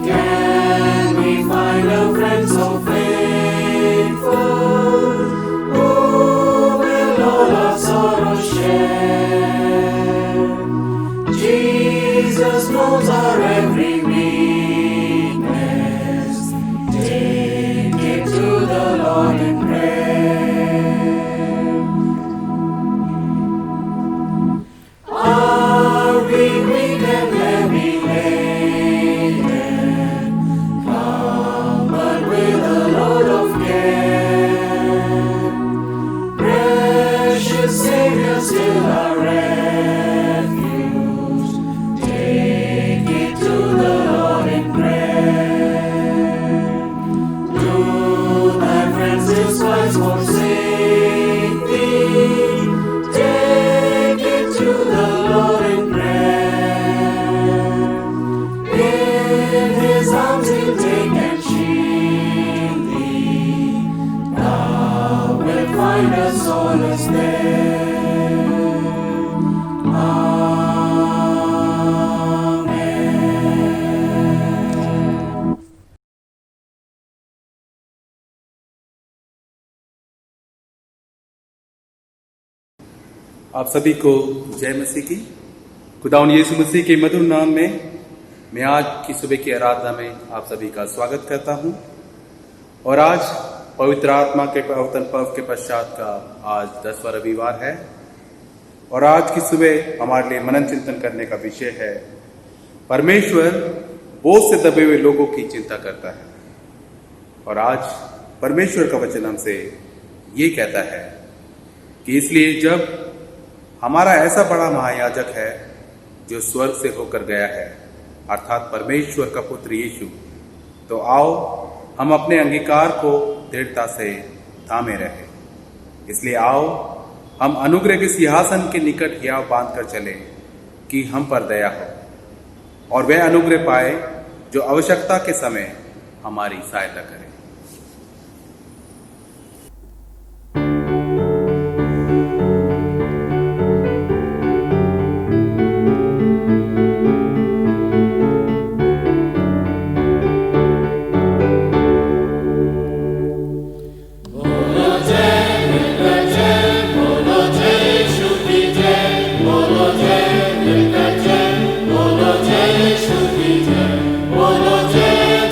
Can we find a friend so faithful, who will all our sorrows share? Jesus knows our every weakness. Take it to the Lord in prayer. Are we weak and heavy laden, covered with a load of care? Precious Savior, still our refuge. Take it to the Lord in prayer. Do thy friends despise, forsake thee? Take it to the Lord in prayer. In his arms he'll take and shield thee. Thou wilt find a solace there. Amen. आप सभी को जय मसीह की। खुदावंद यीशु मसीह के मधुर नाम में मैं आज की सुबह की आराधना में आप सभी का स्वागत करता हूं। और आज पवित्र आत्मा के प्रवर्तन पर्व के पश्चात का आज 10वां रविवार है। और आज की सुबह हमारे लिए मनन चिंतन करने का विषय है, परमेश्वर बोझ से दबे हुए लोगों की चिंता करता है। और आज परमेश्वर का वचन हमसे ये कहता है कि इसलिए जब हमारा ऐसा बड़ा महायाजक है जो स्वर्ग से होकर गया है, अर्थात परमेश्वर का पुत्र यीशु, तो आओ हम अपने अंगीकार को दृढ़ता से थामे रहें। इसलिए आओ हम अनुग्रह के सिंहासन के निकट हियाव बांध कर चलें कि हम पर दया हो, और वह अनुग्रह पाए जो आवश्यकता के समय हमारी सहायता करे। Bolo jai,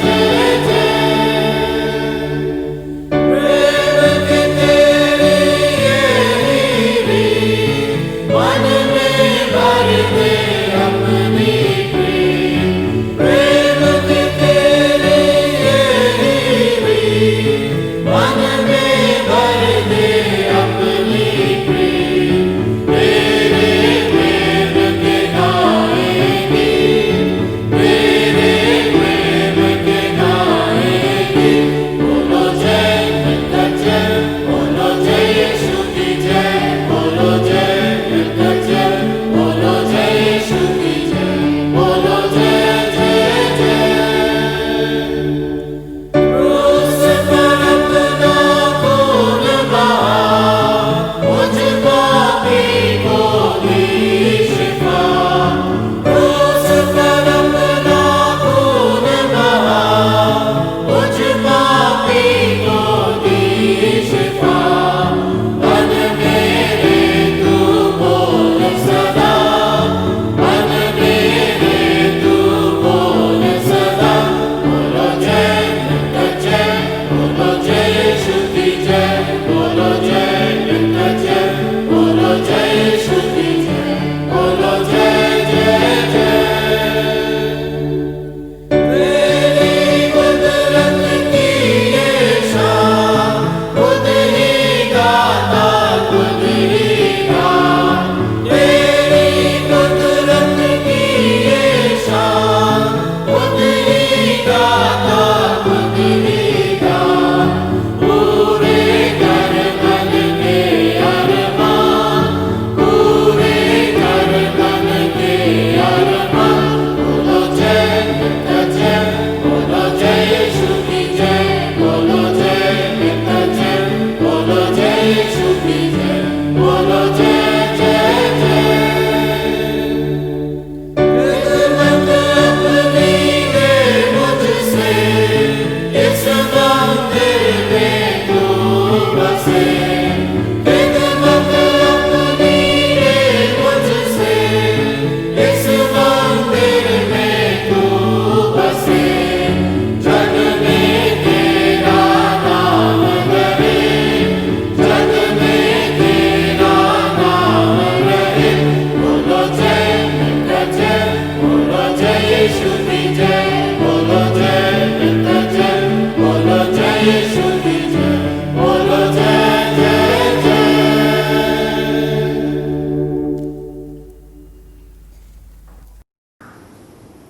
यीशु की जय, बोलो जय पिता जय, बोलो जय यीशु की जय, बोलो जय जय जय।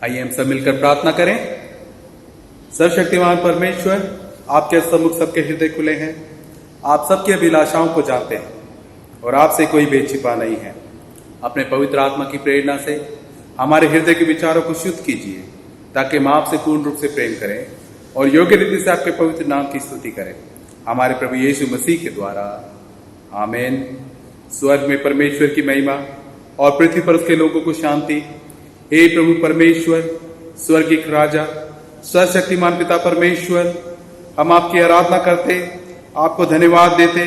आइए हम सब मिलकर प्रार्थना करें। सर्वशक्तिमान परमेश्वर, आपके सम्मुख सबके हृदय खुले हैं। आप सबकी अभिलाषाओं को जानते हैं और आपसे कोई बेछिपा नहीं है। अपने पवित्र आत्मा की प्रेरणा से हमारे हृदय के विचारों को शुद्ध कीजिए, ताकि हम आपसे पूर्ण रूप से प्रेम करें और योग्य रीति से आपके पवित्र नाम की स्तुति करें, हमारे प्रभु यीशु मसीह के द्वारा। आमीन। स्वर्ग में परमेश्वर की महिमा और पृथ्वी पर उसके लोगों को शांति। हे प्रभु परमेश्वर, स्वर्गीय राजा, सर्वशक्तिमान पिता परमेश्वर, हम आपकी आराधना करते, आपको धन्यवाद देते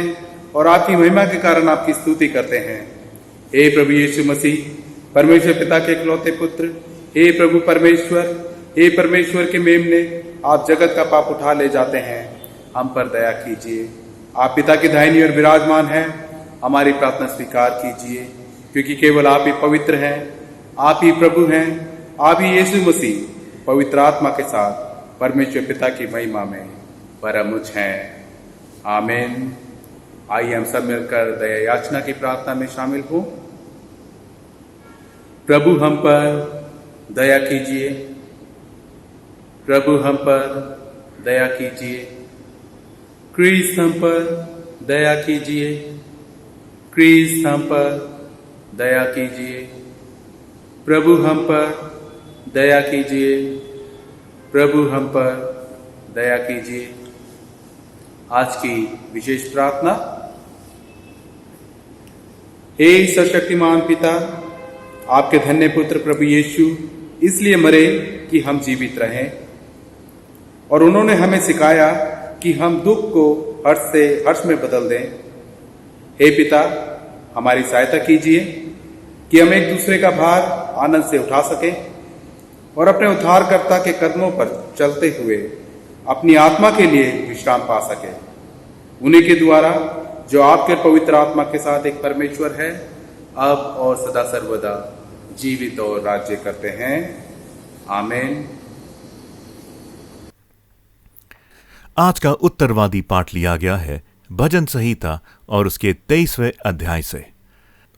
और आपकी महिमा के कारण आपकी स्तुति करते हैं। हे प्रभु यीशु मसीह, परमेश्वर पिता के इकलौते पुत्र, हे प्रभु परमेश्वर, हे परमेश्वर के मेमने, आप जगत का पाप उठा ले जाते हैं, हम पर दया कीजिए। आप पिता की दाहिनी ओर विराजमान हैं, हमारी प्रार्थना स्वीकार कीजिए, क्योंकि केवल आप ही पवित्र हैं, आप ही प्रभु हैं, आप ही यीशु मसीह पवित्र आत्मा के साथ परमेश्वर पिता की महिमा में परम उच्च हैं। आमीन। आइए हम सब मिलकर दया याचना की प्रार्थना में शामिल हों। प्रभु हम पर दया कीजिए, प्रभु हम पर दया कीजिए, क्रिस्त हम पर दया कीजिए, क्रिस्त हम पर दया कीजिए, प्रभु हम पर दया कीजिए, प्रभु हम पर दया कीजिए। आज की विशेष प्रार्थना। हे सर्वशक्तिमान पिता, आपके धन्य पुत्र प्रभु यीशु इसलिए मरे कि हम जीवित रहें, और उन्होंने हमें सिखाया कि हम दुख को हर्ष से हर्ष में बदल दें। हे पिता, हमारी सहायता कीजिए कि हम एक दूसरे का भार आनंद से उठा सकें और अपने उद्धारकर्ता के कदमों पर चलते हुए अपनी आत्मा के लिए विश्राम पा सके। उन्हीं के द्वारा जो आपके पवित्र आत्मा के साथ एक परमेश्वर है, अब और सदा सर्वदा जीवित और राज्य करते हैं। आमीन। आज का उत्तरवादी पाठ लिया गया है भजन संहिता और उसके 23वें अध्याय से।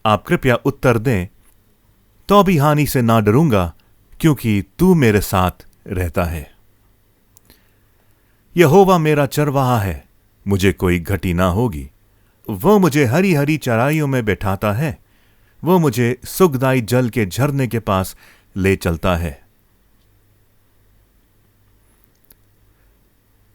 आप कृपया उत्तर दें। तो भी हानि से ना डरूंगा, क्योंकि तू मेरे साथ रहता है। यहोवा मेरा चरवाहा है, मुझे कोई घटी ना होगी। वो मुझे हरी हरी चराइयों में बैठाता है, वो मुझे सुखदाई जल के झरने के पास ले चलता है।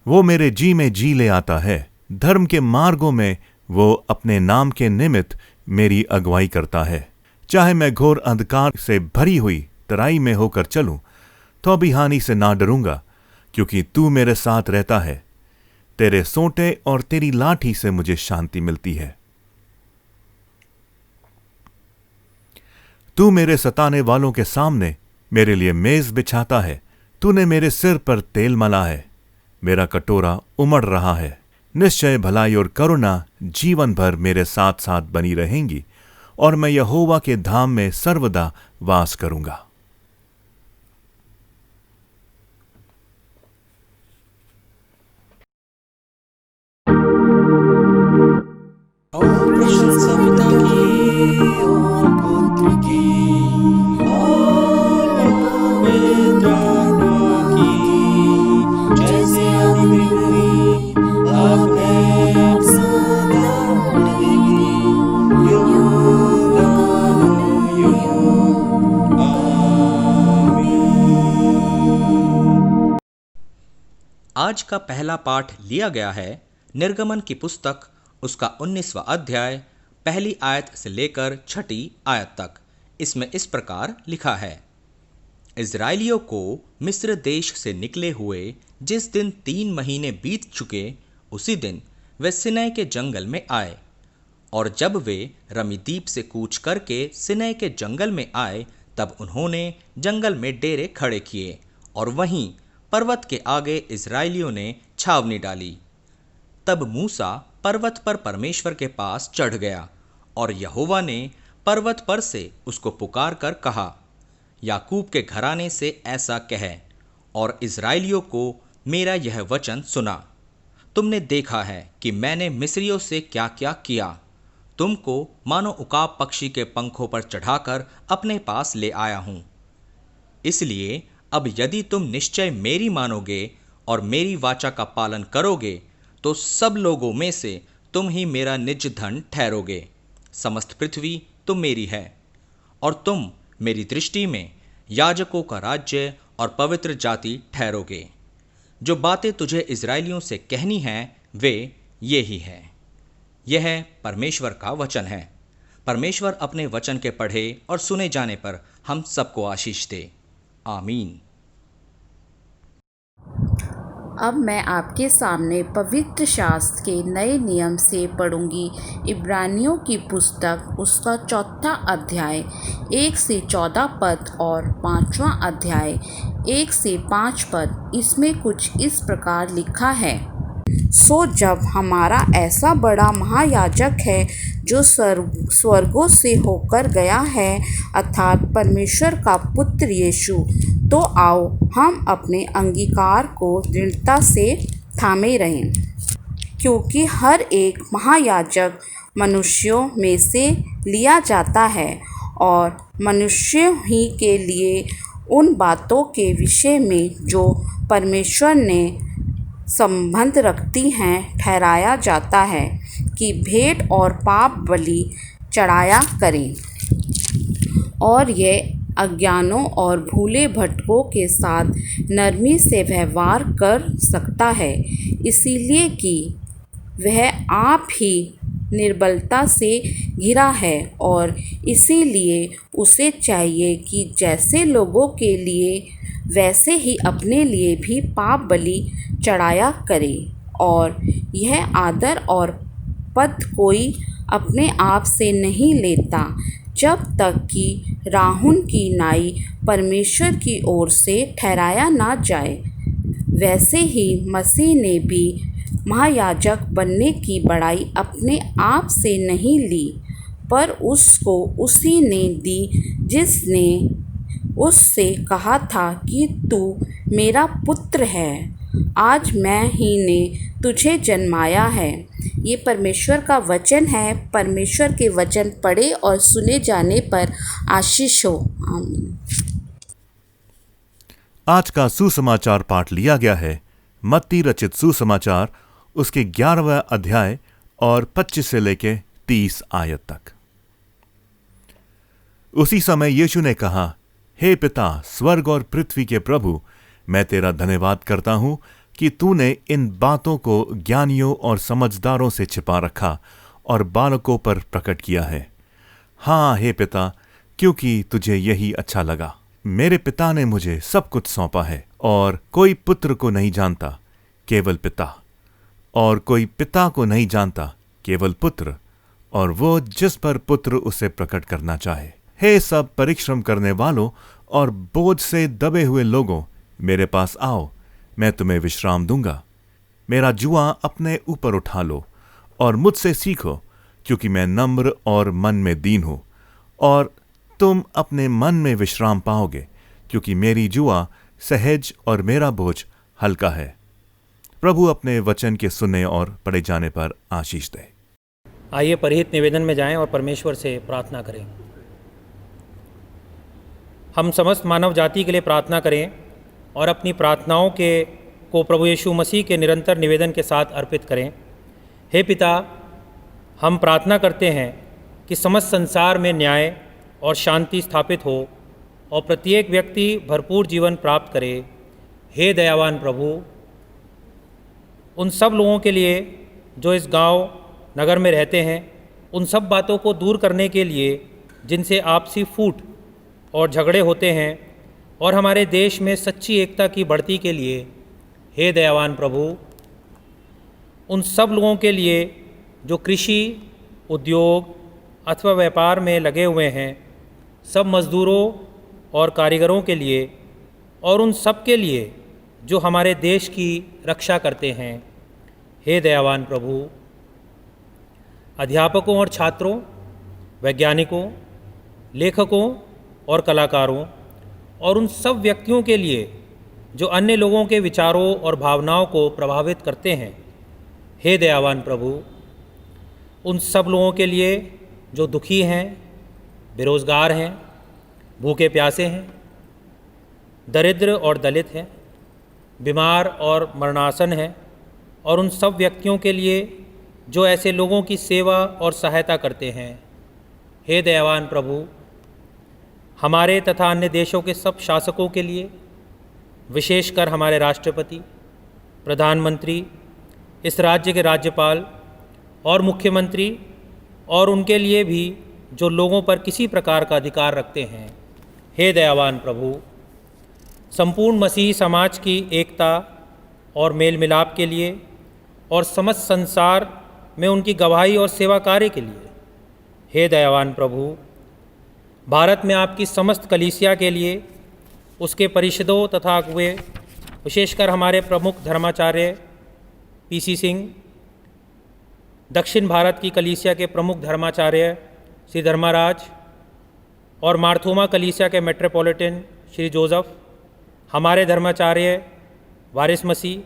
वो मेरे जी में जी ले आता है, धर्म के मार्गों में वो अपने नाम के निमित्त मेरी अगुवाई करता है। चाहे मैं घोर अंधकार से भरी हुई तराई में होकर चलूं, तो भी हानि से ना डरूंगा, क्योंकि तू मेरे साथ रहता है। तेरे सोंटे और तेरी लाठी से मुझे शांति मिलती है। तू मेरे सताने वालों के सामने मेरे लिए मेज बिछाता है। तूने मेरे सिर पर तेल मला है, मेरा कटोरा उमड़ रहा है। निश्चय भलाई और करुणा जीवन भर मेरे साथ साथ बनी रहेंगी, और मैं यहोवा के धाम में सर्वदा वास करूंगा। और प्रशंसा पिता की और पुत्र की और पवित्र आत्मा की, जैसे आदि में हुई अब है अब सदा रहेगी, युग युग। आमीन। आज का पहला पाठ लिया गया है निर्गमन की पुस्तक, उसका 19वां अध्याय, पहली आयत से लेकर 6ठी आयत तक। इसमें इस प्रकार लिखा है। इज़राइलियों को मिस्र देश से निकले हुए जिस दिन 3 महीने बीत चुके, उसी दिन वे सिनै के जंगल में आए। और जब वे रमीदीप से कूच करके सिनै के जंगल में आए, तब उन्होंने जंगल में डेरे खड़े किए, और वहीं पर्वत के आगे इज़राइलियों ने छावनी डाली। तब मूसा पर्वत पर परमेश्वर के पास चढ़ गया, और यहोवा ने पर्वत पर से उसको पुकार कर कहा, याकूब के घराने से ऐसा कह और इज़राइलियों को मेरा यह वचन सुना। तुमने देखा है कि मैंने मिस्रियों से क्या क्या किया। तुमको मानो उकाब पक्षी के पंखों पर चढ़ाकर अपने पास ले आया हूँ। इसलिए अब यदि तुम निश्चय मेरी मानोगे और मेरी वाचा का पालन करोगे, तो सब लोगों में से तुम ही मेरा निज धन ठहरोगे। समस्त पृथ्वी तुम मेरी है और तुम मेरी दृष्टि में याजकों का राज्य और पवित्र जाति ठहरोगे। जो बातें तुझे इज़राइलियों से कहनी हैं वे ये ही हैं। यह परमेश्वर का वचन है। परमेश्वर अपने वचन के पढ़े और सुने जाने पर हम सबको आशीष दे। आमीन। अब मैं आपके सामने पवित्र शास्त्र के नए नियम से पढ़ूंगी। इब्रानियों की पुस्तक उसका 4 अध्याय 1 से 14 पद और 5वां अध्याय 1 से 5 पद। इसमें कुछ इस प्रकार लिखा है। सो जब हमारा ऐसा बड़ा महायाजक है जो स्वर्गों से होकर गया है, अर्थात परमेश्वर का पुत्र यीशु, तो आओ हम अपने अंगीकार को दृढ़ता से थामे रहें, क्योंकि हर एक महायाजक मनुष्यों में से लिया जाता है और मनुष्य ही के लिए उन बातों के विषय में जो परमेश्वर ने संबंध रखती हैं ठहराया जाता है कि भेंट और पाप बलि चढ़ाया करें। और ये अज्ञानों और भूले भटकों के साथ नरमी से व्यवहार कर सकता है, इसीलिए कि वह आप ही निर्बलता से घिरा है और इसीलिए उसे चाहिए कि जैसे लोगों के लिए वैसे ही अपने लिए भी पाप बलि चढ़ाया करे। और यह आदर और पद कोई अपने आप से नहीं लेता, जब तक कि राहुन की नाई परमेश्वर की ओर से ठहराया ना जाए। वैसे ही मसीह ने भी महायाजक बनने की बड़ाई अपने आप से नहीं ली, पर उसको उसी ने दी जिसने उससे कहा था कि तू मेरा पुत्र है, आज मैं ही ने तुझे जन्माया है। ये परमेश्वर का वचन है। परमेश्वर के वचन पढ़े और सुने जाने पर आशीष हो। आमीन। आज का सुसमाचार पाठ लिया गया है मत्ती रचित सुसमाचार उसके 11वें अध्याय और 25 से लेके 30 आयत तक। उसी समय यीशु ने कहा, हे पिता, स्वर्ग और पृथ्वी के प्रभु, मैं तेरा धन्यवाद करता हूं कि तूने इन बातों को ज्ञानियों और समझदारों से छिपा रखा और बालकों पर प्रकट किया है। हाँ हे पिता, क्योंकि तुझे यही अच्छा लगा। मेरे पिता ने मुझे सब कुछ सौंपा है और कोई पुत्र को नहीं जानता केवल पिता, और कोई पिता को नहीं जानता केवल पुत्र, और वो जिस पर पुत्र उसे प्रकट करना चाहे। हे सब परिश्रम करने वालों और बोझ से दबे हुए लोगों, मेरे पास आओ, मैं तुम्हें विश्राम दूंगा। मेरा जुआ अपने ऊपर उठा लो और मुझसे सीखो, क्योंकि मैं नम्र और मन में दीन हूं, और तुम अपने मन में विश्राम पाओगे, क्योंकि मेरी जुआ सहज और मेरा बोझ हल्का है। प्रभु अपने वचन के सुनने और पढ़े जाने पर आशीष दे। आइए परहित निवेदन में जाएं और परमेश्वर से प्रार्थना करें। हम समस्त मानव जाति के लिए प्रार्थना करें और अपनी प्रार्थनाओं को प्रभु यीशु मसीह के निरंतर निवेदन के साथ अर्पित करें। हे पिता, हम प्रार्थना करते हैं कि समस्त संसार में न्याय और शांति स्थापित हो और प्रत्येक व्यक्ति भरपूर जीवन प्राप्त करे। हे दयावान प्रभु, उन सब लोगों के लिए जो इस गांव नगर में रहते हैं, उन सब बातों को दूर करने के लिए जिनसे आपसी फूट और झगड़े होते हैं, और हमारे देश में सच्ची एकता की बढ़ती के लिए हे दयावान प्रभु, उन सब लोगों के लिए जो कृषि, उद्योग अथवा व्यापार में लगे हुए हैं, सब मज़दूरों और कारीगरों के लिए, और उन सब के लिए जो हमारे देश की रक्षा करते हैं। हे दयावान प्रभु, अध्यापकों और छात्रों, वैज्ञानिकों, लेखकों और कलाकारों, और उन सब व्यक्तियों के लिए जो अन्य लोगों के विचारों और भावनाओं को प्रभावित करते हैं। हे दयावान प्रभु, उन सब लोगों के लिए जो दुखी हैं, बेरोज़गार हैं, भूखे प्यासे हैं, दरिद्र और दलित हैं, बीमार और मरणासन हैं, और उन सब व्यक्तियों के लिए जो ऐसे लोगों की सेवा और सहायता करते हैं। हे दयावान प्रभु, हमारे तथा अन्य देशों के सब शासकों के लिए, विशेषकर हमारे राष्ट्रपति, प्रधानमंत्री, इस राज्य के राज्यपाल और मुख्यमंत्री, और उनके लिए भी जो लोगों पर किसी प्रकार का अधिकार रखते हैं। हे दयावान प्रभु, संपूर्ण मसीही समाज की एकता और मेल मिलाप के लिए और समस्त संसार में उनकी गवाही और सेवा कार्य के लिए। हे दयावान प्रभु, भारत में आपकी समस्त कलीसिया के लिए, उसके परिषदों तथा अगुवे, विशेषकर हमारे प्रमुख धर्माचार्य पीसी सिंह, दक्षिण भारत की कलीसिया के प्रमुख धर्माचार्य श्री धर्माराज और मार्थोमा कलीसिया के मेट्रोपॉलिटन श्री जोसेफ, हमारे धर्माचार्य वारिस मसीह,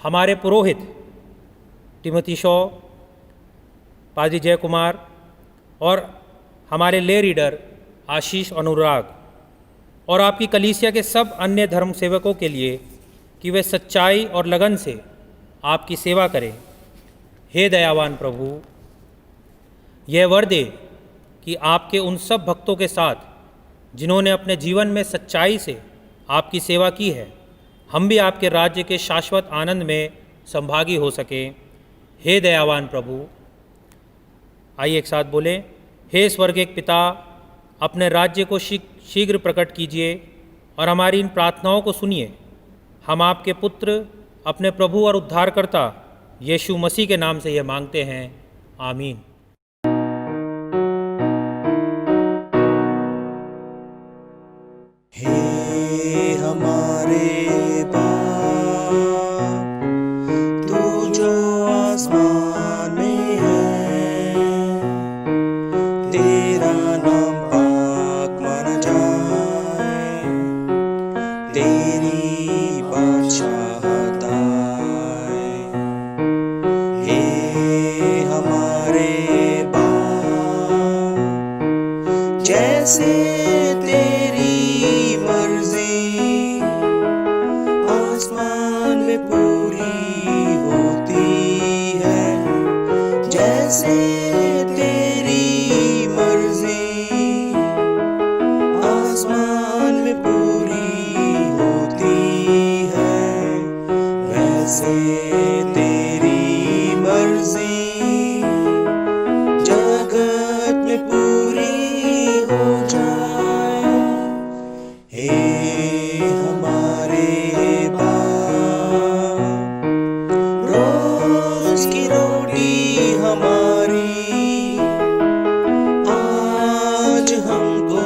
हमारे पुरोहित टिमोथी शॉ, पादरी जय कुमार, और हमारे ले रीडर आशीष अनुराग, और आपकी कलीसिया के सब अन्य धर्म सेवकों के लिए कि वे सच्चाई और लगन से आपकी सेवा करें। हे दयावान प्रभु, यह वर दे कि आपके उन सब भक्तों के साथ जिन्होंने अपने जीवन में सच्चाई से आपकी सेवा की है, हम भी आपके राज्य के शाश्वत आनंद में संभागी हो सकें। हे दयावान प्रभु, आइए एक साथ बोलें। हे स्वर्गीय पिता, अपने राज्य को शीघ्र प्रकट कीजिए और हमारी इन प्रार्थनाओं को सुनिए। हम आपके पुत्र, अपने प्रभु और उद्धारकर्ता यीशु मसीह के नाम से यह मांगते हैं, आमीन। हे हमारे बाप, तू जो आसमान में है, तेरा नाम पाक माना जाए, तेरी बादशाहत आए। हे हमारे बाप, जैसे तेरी मर्जी आसमान में पूरी होती है, जैसे तेरी मर्जी आसमान में पूरी होती है, वैसे तेरी मर्जी जगत में पूरी हो जाए। हे हमारे बाप, रोज की रोटी हमारी आज हमको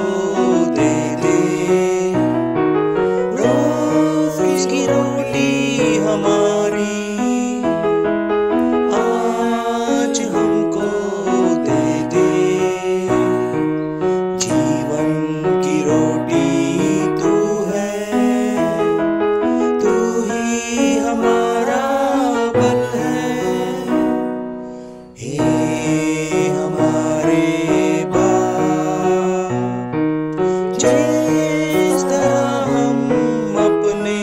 दे दे, रोज की रोटी हमारी आज हमको दे दे। जीवन की रोटी तू है, तू ही हमारा बल है। हे हमारे बाप, जिस तरह हम अपने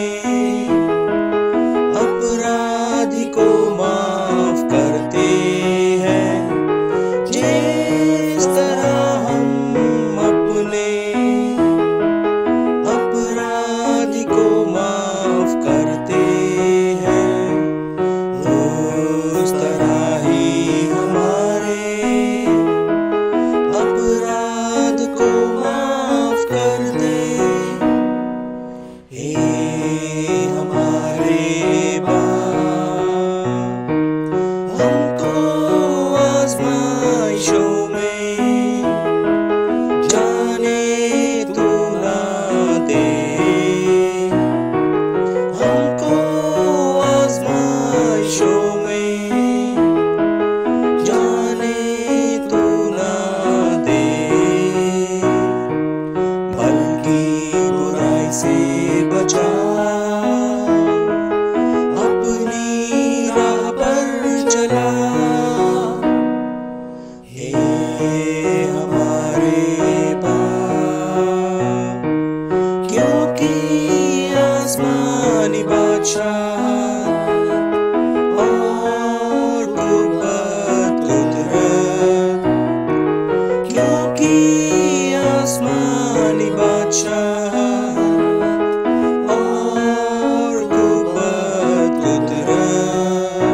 अपराधी को माफ करते हैं, जिस तरह हम अपने अपराधी को माफ करते हैं, उस तरह ही हमारे अपराध को माफ कर दे। हे हमारे बाप, हमको आजमाइशों में जाने तू ना दे, हमको आजमाइशों में जाने तू ना दे, बल्कि आसमानी बादशाह और कुव्वत कुदरत, क्योंकि आसमानी बादशाह और कुव्वत कुदरत,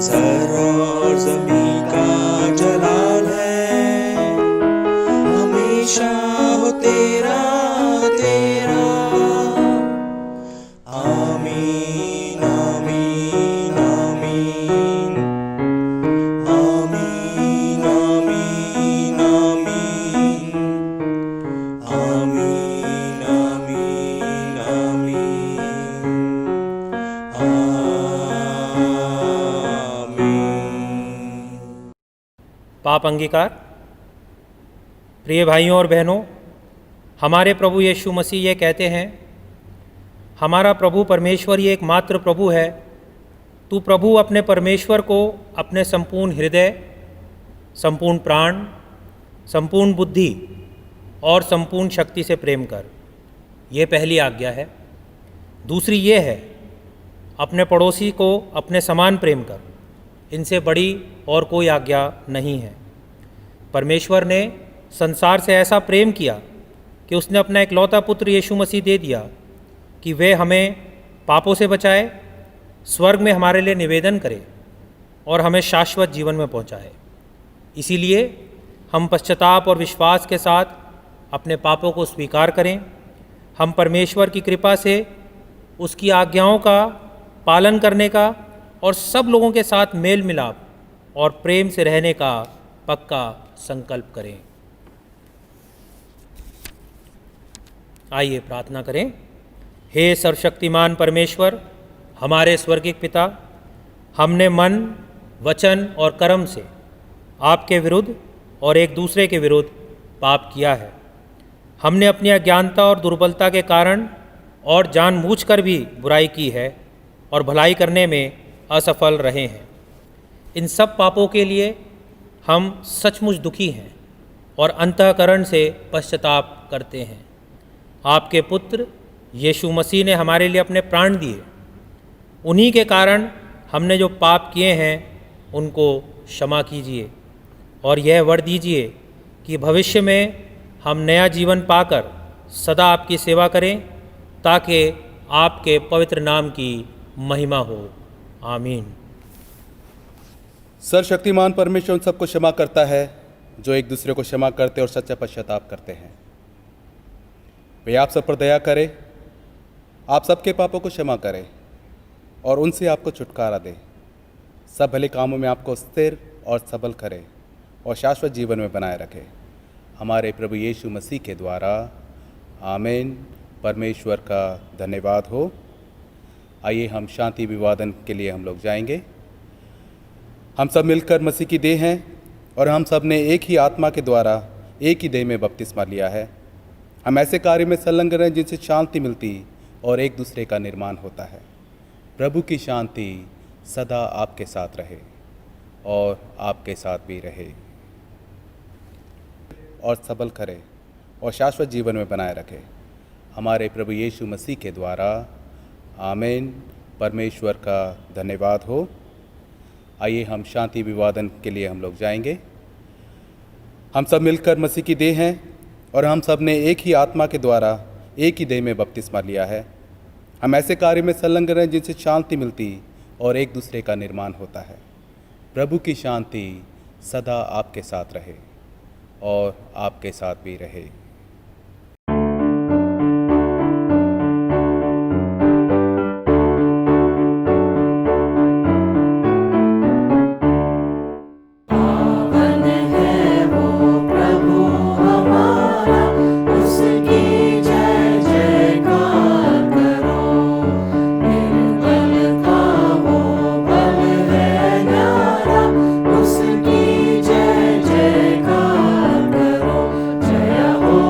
ज़र और ज़मीं का जलाल है, हमेशा हो तेरा तेरा। आमीन आमीन आमीन आमीन आमीन आमीन आमीन आमीन आमीन। पाप अंगीकार। प्रिय भाइयों और बहनों, हमारे प्रभु यीशु मसीह ये कहते हैं, हमारा प्रभु परमेश्वर ही एकमात्र प्रभु है। तू प्रभु अपने परमेश्वर को अपने संपूर्ण हृदय, संपूर्ण प्राण, संपूर्ण बुद्धि और संपूर्ण शक्ति से प्रेम कर। ये पहली आज्ञा है। दूसरी ये है, अपने पड़ोसी को अपने समान प्रेम कर। इनसे बड़ी और कोई आज्ञा नहीं है। परमेश्वर ने संसार से ऐसा प्रेम किया कि उसने अपना इकलौता पुत्र यीशु मसीह दे दिया कि वे हमें पापों से बचाए, स्वर्ग में हमारे लिए निवेदन करे और हमें शाश्वत जीवन में पहुंचाए। इसीलिए हम पश्चाताप और विश्वास के साथ अपने पापों को स्वीकार करें। हम परमेश्वर की कृपा से उसकी आज्ञाओं का पालन करने का और सब लोगों के साथ मेल मिलाप और प्रेम से रहने का पक्का संकल्प करें। आइए प्रार्थना करें। हे सर्वशक्तिमान परमेश्वर, हमारे स्वर्गिक पिता, हमने मन, वचन और कर्म से आपके विरुद्ध और एक दूसरे के विरुद्ध पाप किया है। हमने अपनी अज्ञानता और दुर्बलता के कारण और जानबूझकर भी बुराई की है और भलाई करने में असफल रहे हैं। इन सब पापों के लिए हम सचमुच दुखी हैं और अंतःकरण से पश्चाताप करते हैं। आपके पुत्र यीशु मसीह ने हमारे लिए अपने प्राण दिए। उन्हीं के कारण हमने जो पाप किए हैं उनको क्षमा कीजिए और यह वर दीजिए कि भविष्य में हम नया जीवन पाकर सदा आपकी सेवा करें, ताकि आपके पवित्र नाम की महिमा हो। आमीन। सर्वशक्तिमान परमेश्वर उन सबको क्षमा करता है जो एक दूसरे को क्षमा करते और सच्चा पश्चाताप करते हैं। वे आप सब पर दया करे, आप सबके पापों को क्षमा करे और उनसे आपको छुटकारा दे, सब भले कामों में आपको स्थिर और सबल करे और शाश्वत जीवन में बनाए रखे, हमारे प्रभु यीशु मसीह के द्वारा। आमीन। परमेश्वर का धन्यवाद हो। आइए हम शांति अभिवादन के लिए हम लोग जाएंगे। हम सब मिलकर मसीह की देह हैं और हम सब ने एक ही आत्मा के द्वारा एक ही देह में बपतिस्मा लिया है। हम ऐसे कार्य में संलग्न रहें जिनसे शांति मिलती और एक दूसरे का निर्माण होता है। प्रभु की शांति सदा आपके साथ रहे और आपके साथ भी रहे और सबल करे और शाश्वत जीवन में बनाए रखे, हमारे प्रभु यीशु मसीह के द्वारा। आमीन। परमेश्वर का धन्यवाद हो। आइए हम शांति अभिवादन के लिए हम लोग जाएंगे। हम सब मिलकर मसीह की देह हैं और हम सब ने एक ही आत्मा के द्वारा एक ही देह में बपतिस्मा लिया है। हम ऐसे कार्य में संलग्न रहें जिनसे शांति मिलती और एक दूसरे का निर्माण होता है। प्रभु की शांति सदा आपके साथ रहे और आपके साथ भी रहे। उसकी जय जयकार करो। जय हो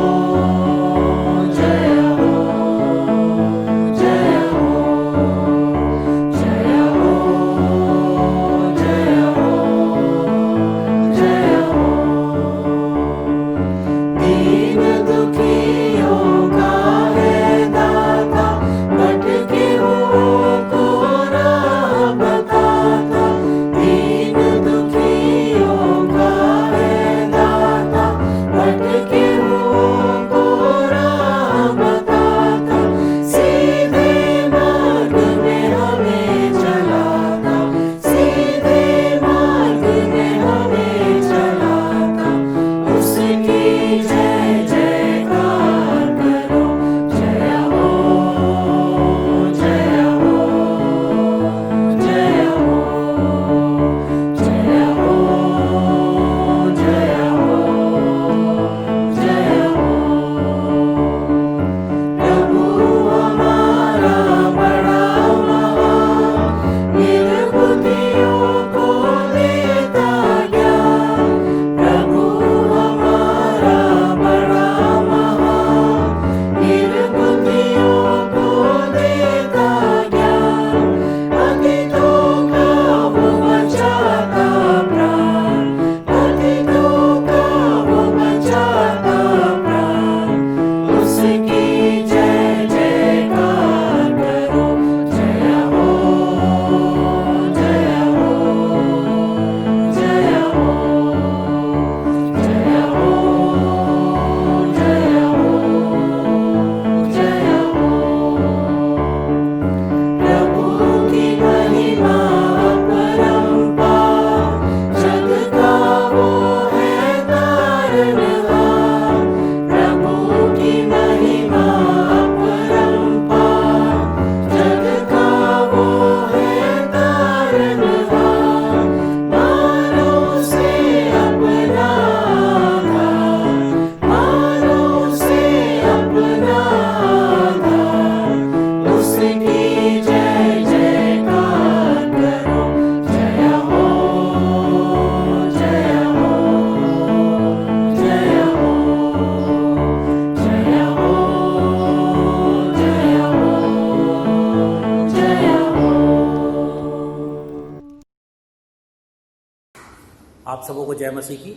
आप सबों को जय मसीह की।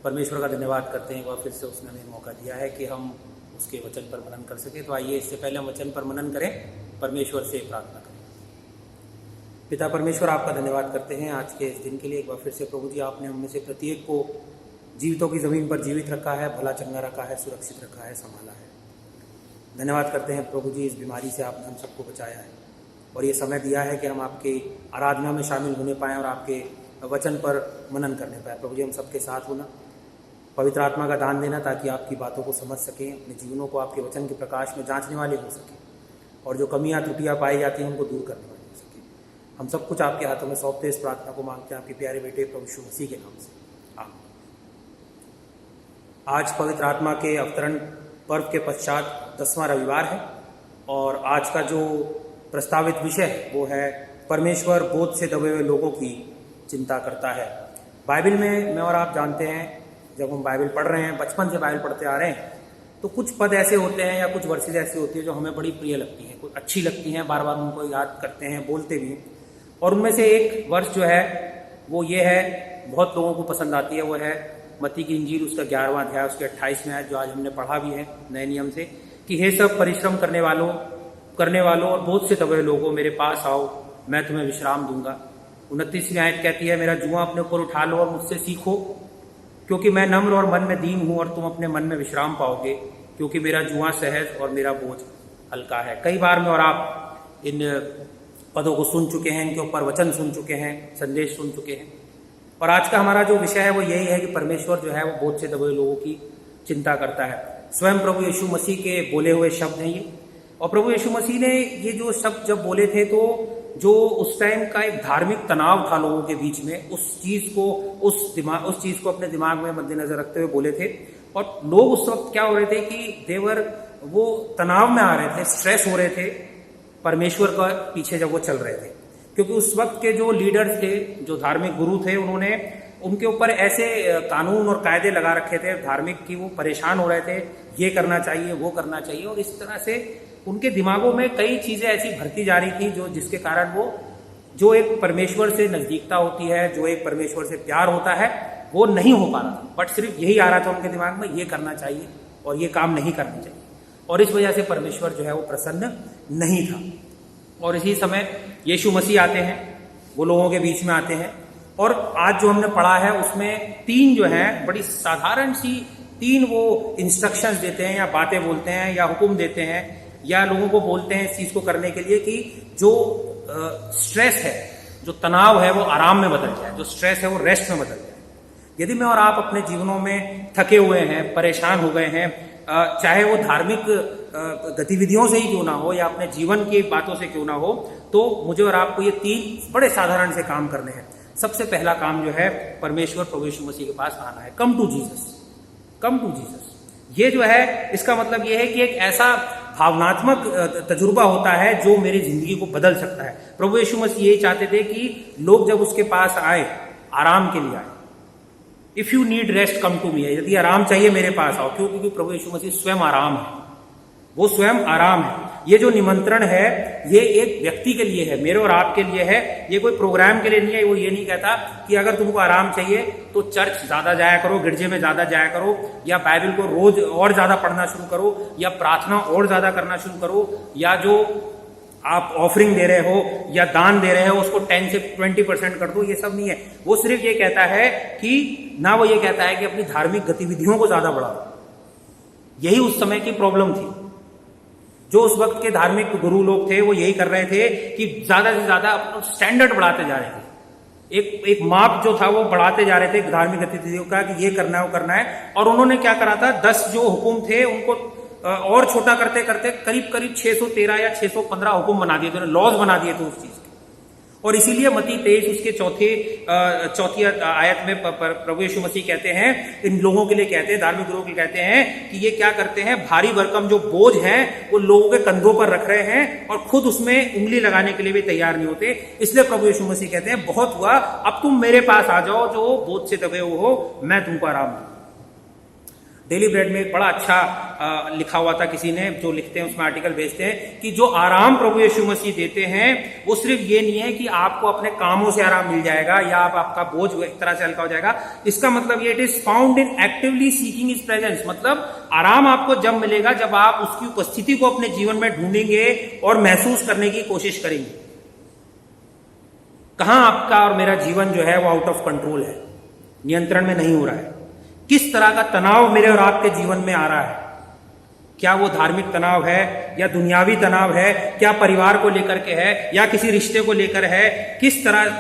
परमेश्वर का धन्यवाद करते हैं, एक बार फिर से उसने हमें मौका दिया है कि हम उसके वचन पर मनन कर सकें। तो आइए इससे पहले हम वचन पर मनन करें, परमेश्वर से प्रार्थना करें। पिता परमेश्वर, आपका धन्यवाद करते हैं आज के इस दिन के लिए। एक बार फिर से प्रभु जी, आपने हम में से प्रत्येक को जीवितों की ज़मीन पर जीवित रखा है, भला चंगा रखा है, सुरक्षित रखा है, संभाला है। धन्यवाद करते हैं प्रभु जी, इस बीमारी से आपने हम सबको बचाया है और ये समय दिया है कि हम आपके आराधना में शामिल होने पाएँ और आपके वचन पर मनन करने पाए। प्रभु जी, हम सबके साथ होना, पवित्र आत्मा का दान देना ताकि आपकी बातों को समझ सकें, अपने जीवनों को आपके वचन के प्रकाश में जांचने वाले हो सकें और जो कमियां त्रुटियां पाई जाती हैं उनको दूर करने वाले हो सकें। हम सब कुछ आपके हाथों में सौंपते इस प्रार्थना को मांगते हैं आपके प्यारे बेटे प्रभु यीशु मसीह के नाम से, आमीन। आज पवित्र आत्मा के अवतरण पर्व के पश्चात 10वां रविवार है और आज का जो प्रस्तावित विषय है वो है परमेश्वर बोझ से दबे हुए लोगों की चिंता करता है। बाइबल में मैं और आप जानते हैं, जब हम बाइबल पढ़ रहे हैं, बचपन से बाइबल पढ़ते आ रहे हैं, तो कुछ पद ऐसे होते हैं या कुछ वर्सेज ऐसी होती है जो हमें बड़ी प्रिय लगती हैं, कुछ अच्छी लगती हैं, बार बार उनको याद करते हैं, बोलते भी हैं। और उनमें से एक वर्ष जो है वो ये है, बहुत लोगों को पसंद आती है, वो है मत्ती की इंजील उसका 11वां अध्याय उसके 28वें आयत, जो आज हमने पढ़ा भी है नए नियम से, कि हे सब परिश्रम करने वालों और बोझ से दबे लोगों, मेरे पास आओ, मैं तुम्हें विश्राम दूंगा। 29वीं आयत कहती है, मेरा जुआ अपने ऊपर उठा लो और मुझसे सीखो, क्योंकि मैं नम्र और मन में दीन हूं और तुम अपने मन में विश्राम पाओगे, क्योंकि मेरा जुआ सहज और मेरा बोझ हल्का है। कई बार मैं और आप इन पदों को सुन चुके हैं, इनके ऊपर वचन सुन चुके हैं, संदेश सुन चुके हैं। और आज का हमारा जो विषय है वो यही है कि परमेश्वर जो है वो बोझ से दबे लोगों की चिंता करता है। स्वयं प्रभु यीशु मसीह के बोले हुए शब्द हैं ये। और प्रभु यीशु मसीह ने ये जो शब्द जब बोले थे, तो जो उस टाइम का एक धार्मिक तनाव था लोगों के बीच में, उस चीज को अपने दिमाग में मद्देनजर रखते हुए बोले थे। और लोग उस वक्त क्या हो रहे थे कि वो तनाव में आ रहे थे, स्ट्रेस हो रहे थे परमेश्वर का पीछे जब वो चल रहे थे, क्योंकि उस वक्त के जो लीडर्स थे, जो धार्मिक गुरु थे, उन्होंने उनके ऊपर ऐसे कानून और कायदे लगा रखे थे धार्मिक कि वो परेशान हो रहे थे, ये करना चाहिए, वो करना चाहिए। और इस तरह से उनके दिमागों में कई चीजें ऐसी भरती जा रही थी जिसके कारण वो जो एक परमेश्वर से नजदीकता होती है, जो एक परमेश्वर से प्यार होता है, वो नहीं हो पा रहा था। बट सिर्फ यही आ रहा था उनके दिमाग में, ये करना चाहिए और ये काम नहीं करना चाहिए। और इस वजह से परमेश्वर जो है वो प्रसन्न नहीं था। और इसी समय यीशु मसीह आते हैं, वो लोगों के बीच में आते हैं। और आज जो हमने पढ़ा है उसमें 3 जो है बड़ी साधारण सी 3 वो इंस्ट्रक्शंस देते हैं या बातें बोलते हैं या हुक्म देते हैं या लोगों को बोलते हैं इस चीज को करने के लिए कि जो स्ट्रेस है, जो तनाव है, वो आराम में बदल जाए, जो स्ट्रेस है वो रेस्ट में बदल जाए। यदि मैं और आप अपने जीवनों में थके हुए हैं, परेशान हो गए हैं, चाहे वो धार्मिक गतिविधियों से ही क्यों ना हो या अपने जीवन की बातों से क्यों ना हो, तो मुझे और आपको ये 3 बड़े साधारण से काम करने हैं। सबसे पहला काम जो है, परमेश्वर प्रभु यीशु मसीह के पास आना है। Come to Jesus, come to Jesus. ये जो है, इसका मतलब ये है कि एक ऐसा भावनात्मक तजुर्बा होता है जो मेरी जिंदगी को बदल सकता है। प्रभु यीशु मसीह यही चाहते थे कि लोग जब उसके पास आए, आराम के लिए आए। If you need rest come to me, यदि आराम चाहिए मेरे पास आओ। क्यों? क्योंकि प्रभु यीशु मसीह स्वयं आराम है, वो स्वयं आराम है। ये जो निमंत्रण है ये एक व्यक्ति के लिए है, मेरे और आपके लिए है, ये कोई प्रोग्राम के लिए नहीं है। वो ये नहीं कहता कि अगर तुमको आराम चाहिए तो चर्च ज्यादा जाया करो, गिरजे में ज्यादा जाया करो, या बाइबल को रोज और ज्यादा पढ़ना शुरू करो, या प्रार्थना और ज्यादा करना शुरू करो, या जो आप ऑफरिंग दे रहे हो या दान दे रहे हो उसको 10 से 20% कर दो। ये सब नहीं है। वो सिर्फ ये कहता है कि ना, वो ये कहता है कि अपनी धार्मिक गतिविधियों को ज्यादा बढ़ाओ। यही उस समय की प्रॉब्लम थी। जो उस वक्त के धार्मिक गुरु लोग थे वो यही कर रहे थे कि ज्यादा से ज्यादा अपना स्टैंडर्ड बढ़ाते जा रहे थे, एक माप जो था वो बढ़ाते जा रहे थे धार्मिक गतिविधियों का, कि ये करना है, वो करना है। और उन्होंने क्या करा था, 10 जो हुक्म थे उनको और छोटा करते करते करीब 613 या 615 हुक्म बना दिए थे, लॉज बना दिए थे उस चीज के। और इसीलिए मत्ती 23 उसके चौथी आयत में प्रभु यीशु मसीह कहते हैं, इन लोगों के लिए कहते हैं, धार्मिक गुरुओं के लिए कहते हैं कि ये क्या करते हैं, भारी भरकम जो बोझ है वो लोगों के कंधों पर रख रहे हैं और खुद उसमें उंगली लगाने के लिए भी तैयार नहीं होते। इसलिए प्रभु यीशु मसीह कहते हैं, बहुत हुआ, अब तुम मेरे पास आ जाओ जो बोझ से दबे हुए हो, मैं तुमको आराम दूं। डेली ब्रेड में एक बड़ा अच्छा लिखा हुआ था, किसी ने जो लिखते हैं उसमें आर्टिकल भेजते हैं कि जो आराम प्रभु यीशु मसीह देते हैं वो सिर्फ ये नहीं है कि आपको अपने कामों से आराम मिल जाएगा या आपका बोझ एक तरह से हल्का हो जाएगा। इसका मतलब ये, it is found in actively seeking his presence. मतलब आराम आपको जब मिलेगा जब आप उसकी उपस्थिति को अपने जीवन में ढूंढेंगे और महसूस करने की कोशिश करेंगे। कहां आपका और मेरा जीवन जो है वो आउट ऑफ कंट्रोल है, नियंत्रण में नहीं हो रहा है। किस तरह का तनाव मेरे और आपके जीवन में आ रहा है? क्या वो धार्मिक तनाव है या दुनियावी तनाव है? क्या परिवार को लेकर के है या किसी रिश्ते को लेकर है? किस तरह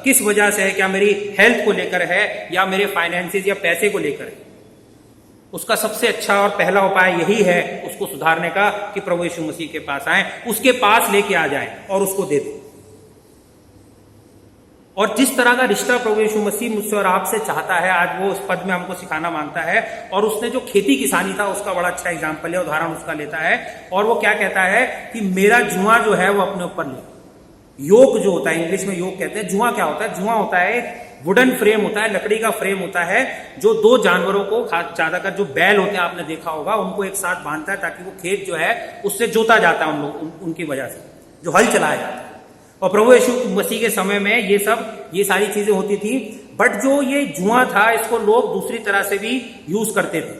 किस वजह से है? क्या मेरी हेल्थ को लेकर है या मेरे फाइनेंसेस या पैसे को लेकर है? उसका सबसे अच्छा और पहला उपाय यही है उसको सुधारने का कि प्रभु यीशु मसीह के पास आए, उसके पास लेके आ जाए और उसको दे दें। और जिस तरह का रिश्ता प्रभु यीशु मसीह मुझसे और आपसे चाहता है, आज वो उस पद में हमको सिखाना मांगता है। और उसने जो खेती किसानी था उसका बड़ा अच्छा एग्जाम्पल है, उदाहरण उसका लेता है। और वो क्या कहता है कि मेरा जुआ जो है वो अपने ऊपर ले। योक जो होता है, इंग्लिश में योक कहते हैं। जुआ क्या होता है? जुआ होता है एक वुडन फ्रेम होता है, लकड़ी का फ्रेम होता है, जो दो जानवरों को, ज्यादातर जो बैल होते हैं आपने देखा होगा, उनको एक साथ बांधता है ताकि वो खेत जो है उससे जोता जाता है उनकी वजह से, जो हल चलाया जाता है। और प्रभु यीशु मसीह के समय में ये सारी चीजें होती थी। बट जो ये जुआ था इसको लोग दूसरी तरह से भी यूज करते थे।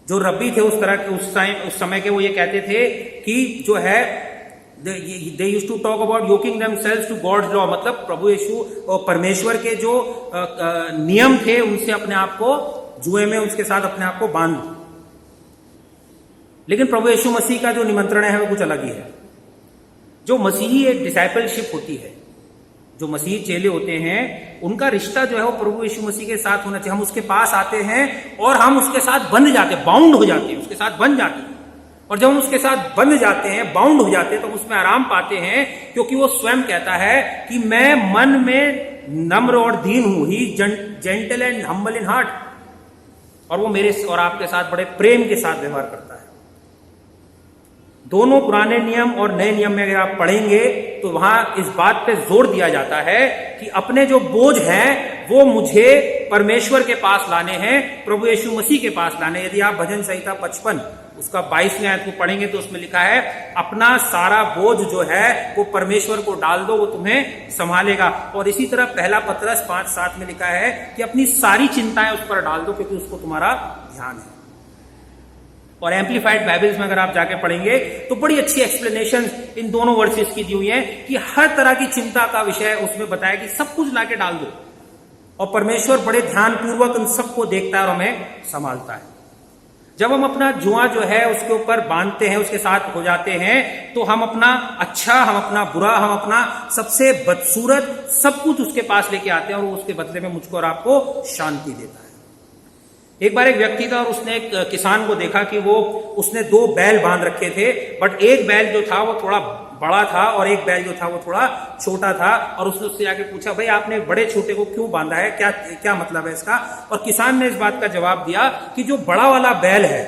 जो रब्बी थे उस तरह के उस समय के, वो ये कहते थे कि जो है they used to talk about yoking themselves to God's law. मतलब प्रभु यीशु और परमेश्वर के जो नियम थे उनसे अपने आप को, जुए में उसके साथ अपने आप को बांध। लेकिन प्रभु यीशु मसीह का जो निमंत्रण है वो कुछ अलग ही है। जो मसीही एक डिसाइपलशिप होती है, जो मसीही चेले होते हैं, उनका रिश्ता जो है वो प्रभु यीशु मसीह के साथ होना चाहिए। हम उसके पास आते हैं और हम उसके साथ बंध जाते हैं, बाउंड हो जाते हैं, उसके साथ बंध जाते हैं। और जब हम उसके साथ बंध जाते हैं, बाउंड हो जाते हैं, तो उसमें आराम पाते हैं, क्योंकि वो स्वयं कहता है कि मैं मन में नम्र और दीन हूं, he gentle and humble in heart. और वो मेरे और आपके साथ बड़े प्रेम के साथ व्यवहार करता है। दोनों पुराने नियम और नए नियम में अगर आप पढ़ेंगे तो वहां इस बात पे जोर दिया जाता है कि अपने जो बोझ हैं वो मुझे परमेश्वर के पास लाने हैं, प्रभु यीशु मसीह के पास लाने। यदि आप भजन संहिता 55 उसका 22वें आयत को पढ़ेंगे तो उसमें लिखा है, अपना सारा बोझ जो है वो परमेश्वर को डाल दो, वो तुम्हें संभालेगा। और इसी तरह पहला पतरस 5:7 में लिखा है कि अपनी सारी चिंताएं उस पर डाल दो, क्योंकि उसको तुम्हारा ध्यान है। और एम्पलीफाइड बाइबल्स में अगर आप जाके पढ़ेंगे तो बड़ी अच्छी एक्सप्लेनेशन इन दोनों वर्सेस की दी हुई है कि हर तरह की चिंता का विषय उसमें बताया कि सब कुछ लाके डाल दो, और परमेश्वर बड़े ध्यानपूर्वक उन सबको देखता है और हमें संभालता है। जब हम अपना जुआ जो है उसके ऊपर बांधते हैं, उसके साथ हो जाते हैं, तो हम अपना अच्छा, हम अपना बुरा, हम अपना सबसे बदसूरत सब कुछ उसके पास लेके आते हैं, और उसके बदले में मुझको और आपको शांति देता है। एक बार एक व्यक्ति था और उसने एक किसान को देखा कि उसने 2 बैल बांध रखे थे, बट एक बैल जो था वो थोड़ा बड़ा था और एक बैल जो था वो थोड़ा छोटा था। और उसने उससे जाके पूछा, भाई आपने बड़े छोटे को क्यों बांधा है, क्या मतलब है इसका? और किसान ने इस बात का जवाब दिया कि जो बड़ा वाला बैल है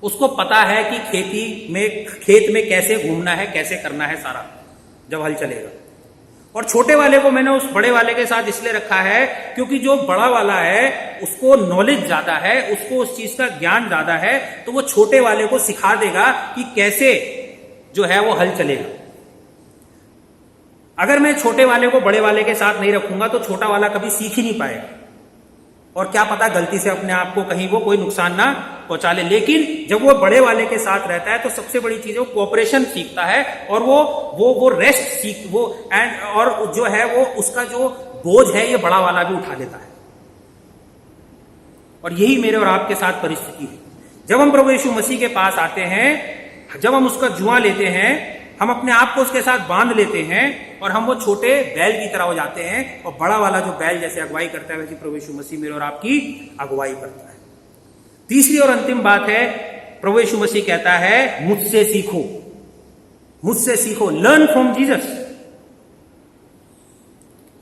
उसको पता है कि खेत में कैसे घूमना है, कैसे करना है सारा, जब हल चलेगा। और छोटे वाले को मैंने उस बड़े वाले के साथ इसलिए रखा है क्योंकि जो बड़ा वाला है उसको नॉलेज ज्यादा है, उसको उस चीज का ज्ञान ज्यादा है, तो वो छोटे वाले को सिखा देगा कि कैसे जो है वो हल चलेगा। अगर मैं छोटे वाले को बड़े वाले के साथ नहीं रखूंगा तो छोटा वाला कभी सीख ही नहीं पाएगा, और क्या पता गलती से अपने आप को कहीं वो कोई नुकसान ना पहुंचा ले। लेकिन जब वो बड़े वाले के साथ रहता है तो सबसे बड़ी चीज है वो कोऑपरेशन सीखता है, और वो रेस्ट और जो है वो उसका जो बोझ है ये बड़ा वाला भी उठा लेता है। और यही मेरे और आपके साथ परिस्थिति है। जब हम प्रभु यीशु मसीह के पास आते हैं, जब हम उसका जुआ लेते हैं, हम अपने आप को उसके साथ बांध लेते हैं और हम वो छोटे बैल की तरह हो जाते हैं, और बड़ा वाला जो बैल जैसे अगुवाई करता है वैसे प्रभु यीशु मसीह मेरे और आपकी अगुवाई करता है। तीसरी और अंतिम बात है, प्रभु यीशु मसीह कहता है मुझसे सीखो, मुझसे सीखो, लर्न फ्रॉम जीसस।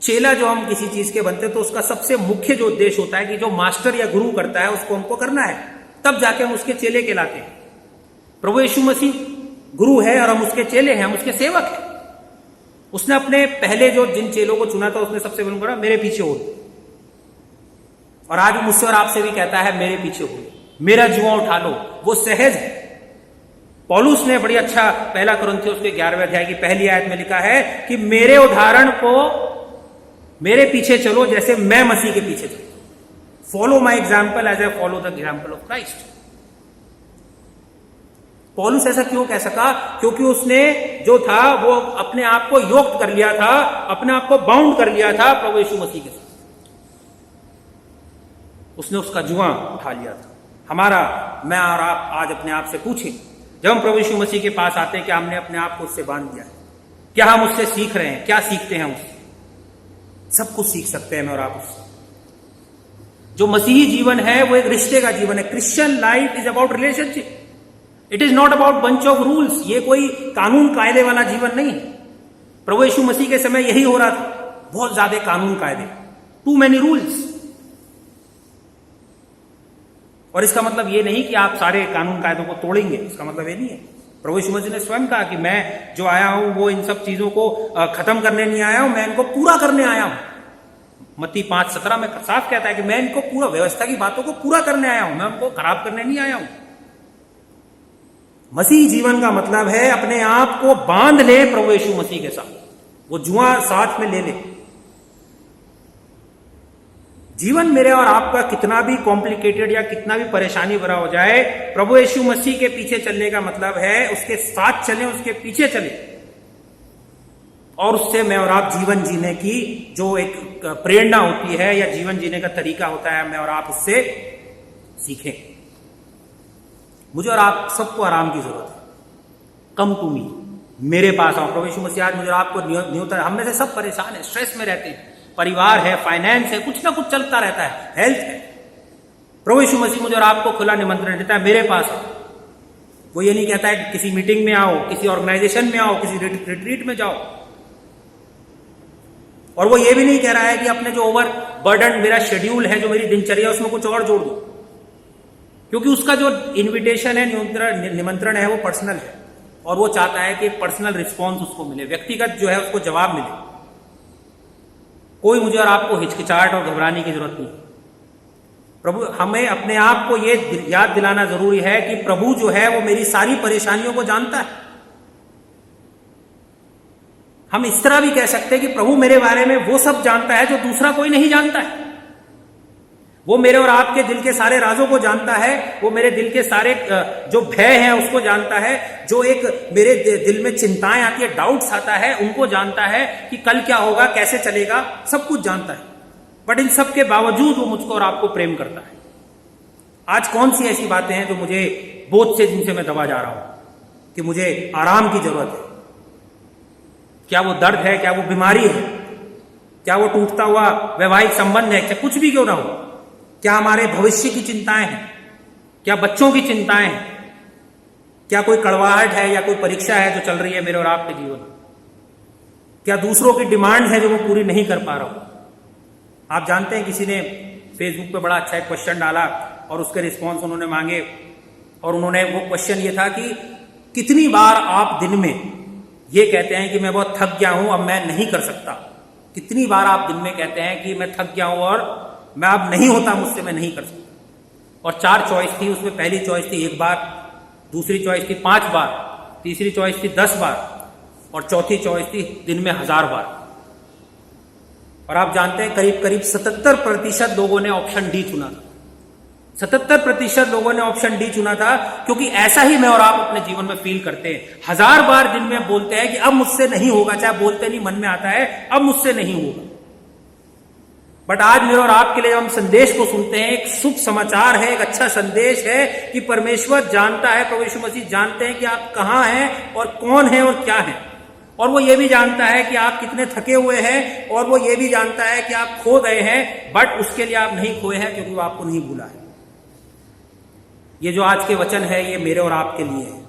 चेला जो हम किसी चीज के बनते हैं तो उसका सबसे मुख्य जो उद्देश्य होता है कि जो मास्टर या गुरु करता है उसको हमको करना है, तब जाके हम उसके चेले कहलाते हैं। प्रभु यीशु मसीह गुरु है और हम उसके चेले हैं, हम उसके सेवक हैं। उसने अपने पहले जो जिन चेलों को चुना था उसने सबसे पहले कहा मेरे पीछे हो। और आज वो मुझसे और आपसे भी कहता है मेरे पीछे हो, मेरा जुआ उठा लो। वो सहज है। पौलुस ने बड़ी अच्छा पहला कुरिन्थियों उसके 11वें अध्याय की पहली आयत में लिखा है कि मेरे उदाहरण को मेरे पीछे चलो जैसे मैं मसीह के पीछे चलता हूं। Follow my example as a follow the example of Christ. Paulus ऐसा क्यों कह सका? क्योंकि उसने जो था वो अपने आप को योक्त कर लिया था, अपने आप को बाउंड कर लिया था प्रभु यीशु मसीह के साथ। उसने उसका जुआ उठा लिया था। हमारा मैं और आप आज अपने आप से पूछें, जब हम प्रभु यीशु मसीह के पास आते हैं, क्या हमने अपने आप को उससे बांध दिया है? क्या हम उससे सीख रहे हैं? क्या सीखते हैं उससे? सब कुछ सीख सकते हैं मैं और आप उससे। जो मसीही जीवन है वो एक रिश्ते का जीवन है। Christian life is about relationship, it is not about bunch of rules. ये कोई कानून कायदे वाला जीवन नहीं है। प्रभु यीशु मसीह के समय यही हो रहा था, बहुत ज्यादा कानून कायदे, टू मेनी रूल्स। और इसका मतलब ये नहीं कि आप सारे कानून कायदों को तोड़ेंगे, इसका मतलब ये नहीं है। प्रभु यीशु मसीह ने स्वयं कहा कि मैं जो आया हूं वो इन सब चीजों को खत्म करने नहीं आया हूं, मैं इनको पूरा करने आया हूं। मत्ती 5:17 में साफ कहता है कि मैं इनको पूरा, व्यवस्था की बातों को पूरा करने आया हूं, मैं उनको खराब करने नहीं आया हूं। मसीह जीवन का मतलब है अपने आप को बांध ले प्रभु यीशु मसीह के साथ, वो जुआ साथ में ले ले। जीवन मेरे और आपका कितना भी कॉम्प्लिकेटेड या कितना भी परेशानी भरा हो जाए, प्रभु यीशु मसीह के पीछे चलने का मतलब है उसके साथ चलें, उसके पीछे चलें, और उससे मैं और आप जीवन जीने की जो एक प्रेरणा होती है या जीवन जीने का तरीका होता है, मैं और आप उससे सीखें। मुझे और आप सबको आराम की जरूरत है। कम टू मी, मेरे पास आओ। प्रभु यीशु मसीह आज मुझे और आपको न्यूनतम, हम में से सब परेशान है, स्ट्रेस में रहते हैं, परिवार है, फाइनेंस है, कुछ ना कुछ चलता रहता है, हेल्थ है। प्रभु यीशु मसीह मुझे और आपको खुला निमंत्रण देता है, मेरे पास आओ। वो ये नहीं कहता है कि किसी मीटिंग में आओ, किसी ऑर्गेनाइजेशन में आओ, किसी रिट्रीट में जाओ। और वो ये भी नहीं कह रहा है कि अपने जो ओवर बर्डन मेरा शेड्यूल है, जो मेरी दिनचर्या, उसमें कुछ और जोड़ दो, क्योंकि उसका जो इन्विटेशन है, निमंत्रण है, वो पर्सनल है, और वो चाहता है कि पर्सनल रिस्पॉन्स उसको मिले, व्यक्तिगत जो है उसको जवाब मिले। कोई मुझे और आपको हिचकिचाहट और घबराने की जरूरत नहीं। प्रभु, हमें अपने आप को ये याद दिलाना जरूरी है कि प्रभु जो है वो मेरी सारी परेशानियों को जानता है। हम इस तरह भी कह सकते हैं कि प्रभु मेरे बारे में वो सब जानता है जो दूसरा कोई नहीं जानता है। वो मेरे और आपके दिल के सारे राजों को जानता है, वो मेरे दिल के सारे जो भय हैं उसको जानता है, जो एक मेरे दिल में चिंताएं आती है, डाउट्स आता है, उनको जानता है कि कल क्या होगा, कैसे चलेगा, सब कुछ जानता है। बट इन सब के बावजूद वो मुझको और आपको प्रेम करता है। आज कौन सी ऐसी बातें हैं जो मुझे बोझ से, जिनसे मैं दबा जा रहा हूं कि मुझे आराम की जरूरत है? क्या वो दर्द है? क्या वो बीमारी है? क्या वो टूटता हुआ वैवाहिक संबंध है? क्या कुछ भी क्यों ना हो, क्या हमारे भविष्य की चिंताएं हैं? क्या बच्चों की चिंताएं हैं? क्या कोई कड़वाहट है या कोई परीक्षा है जो चल रही है मेरे और आपके जीवन में? क्या दूसरों की डिमांड है जो मैं पूरी नहीं कर पा रहा हूं? आप जानते हैं, किसी ने फेसबुक पे बड़ा अच्छा एक क्वेश्चन डाला और उसके रिस्पॉन्स उन्होंने मांगे, और उन्होंने, वो क्वेश्चन ये था कि कितनी बार आप दिन में ये कहते हैं कि मैं बहुत थक गया हूं, अब मैं नहीं कर सकता? कितनी बार आप दिन में कहते हैं कि मैं थक गया हूं और मैं अब नहीं होता मुझसे, मैं नहीं कर सकता? और 4 चॉइस थी उसमें। पहली चॉइस थी 1 बार, दूसरी चॉइस थी 5 बार, तीसरी चॉइस थी 10 बार, और चौथी चॉइस थी दिन में 1000 बार। और आप जानते हैं करीब करीब 77% लोगों ने ऑप्शन डी चुना था। 77% लोगों ने ऑप्शन डी चुना था, क्योंकि ऐसा ही मैं और आप अपने जीवन में फील करते हैं। 1000 बार दिन में बोलते हैं कि अब मुझसे नहीं होगा, चाहे बोलते नहीं, मन में आता है अब मुझसे नहीं होगा। बट आज मेरे और आपके लिए हम संदेश को सुनते हैं, एक शुभ समाचार है, एक अच्छा संदेश है कि परमेश्वर जानता है, प्रभु यीशु मसीह जानते हैं कि आप कहां हैं और कौन है और क्या है। और वो ये भी जानता है कि आप कितने थके हुए हैं, और वो ये भी जानता है कि आप खो गए हैं, बट उसके लिए आप नहीं खोए हैं, क्योंकि वो आपको नहीं भूला है। ये जो आज के वचन है ये मेरे और आपके लिए है।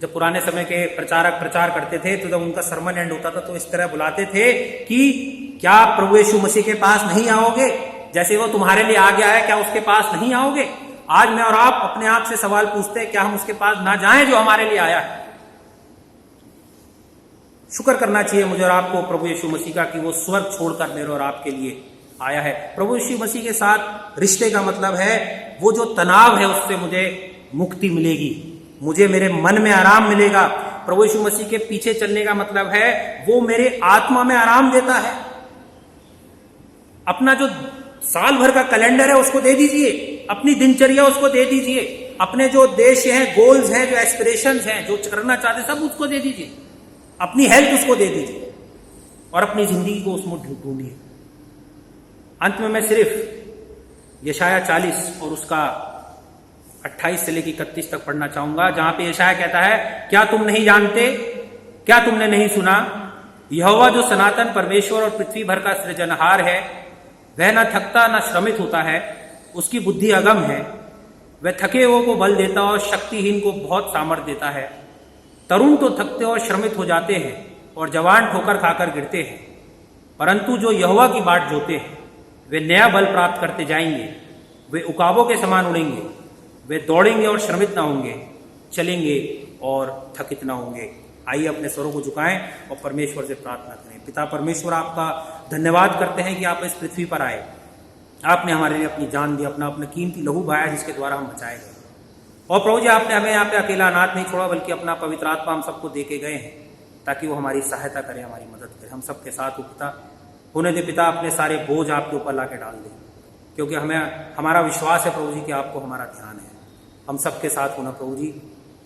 जब पुराने समय के प्रचारक प्रचार करते थे, तो जब उनका सरमन एंड होता था तो इस तरह बुलाते थे कि क्या प्रभु यीशु मसीह के पास नहीं आओगे? जैसे वो तुम्हारे लिए आ गया है, क्या उसके पास नहीं आओगे? आज मैं और आप अपने आप से सवाल पूछते हैं, क्या हम उसके पास ना जाएं जो हमारे लिए आया है? शुक्र करना चाहिए मुझे और आपको प्रभु यीशु मसीह का कि वो स्वर्ग छोड़कर मेरे और आपके लिए आया है। प्रभु यीशु मसीह के साथ रिश्ते का मतलब है वो जो तनाव है उससे मुझे मुक्ति मिलेगी, मुझे मेरे मन में आराम मिलेगा। प्रभु यीशु मसीह के पीछे चलने का मतलब है वो मेरे आत्मा में आराम देता है। अपना जो साल भर का कैलेंडर है उसको दे दीजिए, अपनी दिनचर्या उसको दे दीजिए, अपने जो उद्देश्य हैं, गोल्स हैं, जो एस्पिरेशंस हैं, जो करना चाहते हैं, सब उसको दे दीजिए। अपनी हेल्थ उसको दे दीजिए और अपनी जिंदगी को उसमें ढूंढिए। अंत में मैं सिर्फ यशाया 40 और उसका 28 से लेकर 31 तक पढ़ना चाहूंगा, जहां पे यशाया कहता है, क्या तुम नहीं जानते, क्या तुमने नहीं सुना, यहोवा जो सनातन परमेश्वर और पृथ्वी भर का सृजनहार है, वह न थकता न श्रमित होता है, उसकी बुद्धि अगम है, वह थके हुओं को बल देता और शक्तिहीन को बहुत सामर्थ्य देता है। तरुण तो थकते और श्रमित हो जाते हैं और जवान ठोकर खाकर गिरते हैं, परंतु जो यहोवा की बाट जोते हैं वे नया बल प्राप्त करते जाएंगे, वे उकाबों के समान उड़ेंगे, वे दौड़ेंगे और श्रमित ना होंगे, चलेंगे और थकित ना होंगे। आइए अपने स्वरों को झुकाएं और परमेश्वर से प्रार्थना करें। पिता परमेश्वर, आपका धन्यवाद करते हैं कि आप इस पृथ्वी पर आए, आपने हमारे लिए अपनी जान दी, अपना कीमती लहू बहाया जिसके द्वारा हम बचाए गए। और प्रभु जी, आपने हमें यहाँ पे अकेला अनाथ नहीं छोड़ा, बल्कि अपना पवित्र आत्मा हम सबको दे के गए हैं ताकि वो हमारी सहायता करे, हमारी मदद करे। हम सबके साथ हो पिता, होने दे पिता, अपने सारे बोझ आपके ऊपर ला के डाल दें, क्योंकि हमारा विश्वास है प्रभु जी कि आपको हमारा ध्यान है। हम सबके साथ होना प्रभु जी,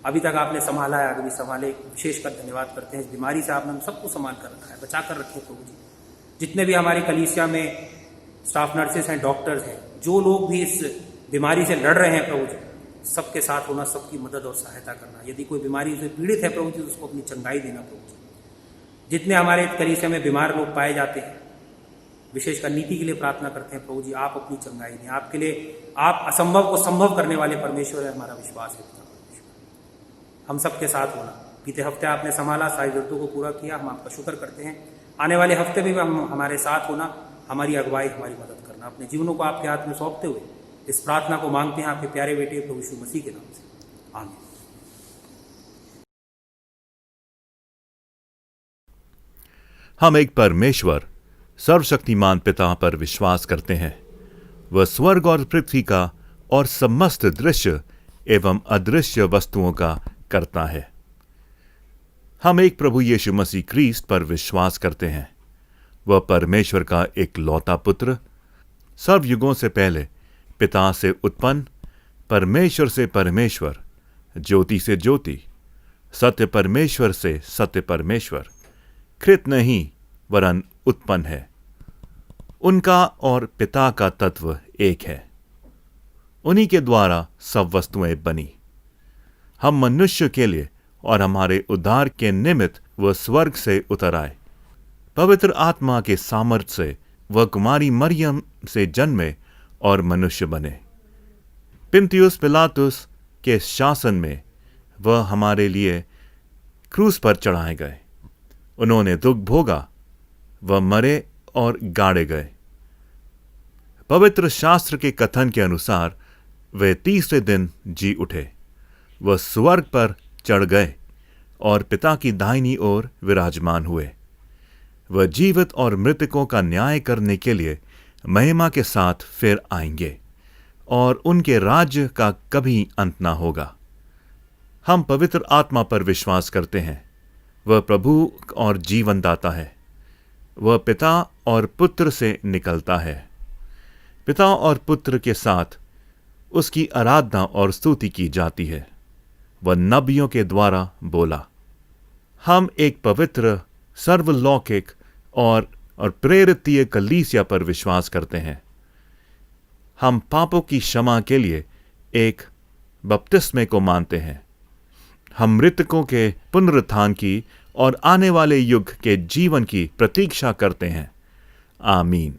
अभी तक आपने संभाला है, आगे भी संभाले। विशेषकर धन्यवाद करते हैं इस बीमारी से आपने हम सबको संभाल कर रखा है, बचा कर रखे प्रभु जी। जितने भी हमारी कलीसिया में स्टाफ नर्सेस हैं, डॉक्टर्स हैं, जो लोग भी इस बीमारी से लड़ रहे हैं प्रभु जी, सबके साथ होना, सबकी मदद और सहायता करना। यदि कोई बीमारी से पीड़ित है प्रभु जी, तो उसको अपनी चंगाई देना प्रभु जी। जितने हमारे कलीसिया में बीमार लोग पाए जाते हैं, विशेषकर नीति के लिए प्रार्थना करते हैं प्रभु जी, आप अपनी चंगाई दें। आपके लिए आप असंभव को संभव करने वाले परमेश्वर है, हमारा विश्वास है पिता परमेश्वर। हम सबके साथ होना। बीते हफ्ते आपने संभाला, सारी जरूरतों को पूरा किया, हम आपका शुक्र करते हैं। आने वाले हफ्ते भी हम हमारे साथ होना, हमारी अगुवाई, हमारी मदद करना। अपने जीवनों को आपके हाथ में सौंपते हुए इस प्रार्थना को मांगते हैं आपके प्यारे बेटे प्रभु यीशु मसीह के नाम से, आमीन। हम एक परमेश्वर सर्वशक्तिमान पिता पर विश्वास करते हैं। वह स्वर्ग और पृथ्वी का और समस्त दृश्य एवं अदृश्य वस्तुओं का करता है। हम एक प्रभु यीशु मसीह ख्रीस्त पर विश्वास करते हैं। वह परमेश्वर का एक लौता पुत्र, सर्वयुगों से पहले पिता से उत्पन्न, परमेश्वर से परमेश्वर, ज्योति से ज्योति, सत्य परमेश्वर से सत्य परमेश्वर, कृत नहीं वरन उत्पन्न है। उनका और पिता का तत्व एक है। उन्हीं के द्वारा सब वस्तुएं बनी। हम मनुष्य के लिए और हमारे उद्धार के निमित्त वह स्वर्ग से उतर आए। पवित्र आत्मा के सामर्थ्य से वह कुमारी मरियम से जन्मे और मनुष्य बने। पिन्तियुस पिलातुस के शासन में वह हमारे लिए क्रूस पर चढ़ाए गए। उन्होंने दुख भोगा, वह मरे और गाड़े गए। पवित्र शास्त्र के कथन के अनुसार वे तीसरे दिन जी उठे। वह स्वर्ग पर चढ़ गए और पिता की दाहिनी ओर विराजमान हुए। वह जीवित और मृतकों का न्याय करने के लिए महिमा के साथ फिर आएंगे और उनके राज्य का कभी अंत ना होगा। हम पवित्र आत्मा पर विश्वास करते हैं। वह प्रभु और जीवन दाता है। वह पिता और पुत्र से निकलता है। पिता और पुत्र के साथ उसकी आराधना और स्तुति की जाती है। वह नबियों के द्वारा बोला। हम एक पवित्र, सर्वलौकिक और प्रेरितीय कलीसिया पर विश्वास करते हैं। हम पापों की क्षमा के लिए एक बपतिस्मे को मानते हैं। हम मृतकों के पुनरुत्थान की और आने वाले युग के जीवन की प्रतीक्षा करते हैं। आमीन।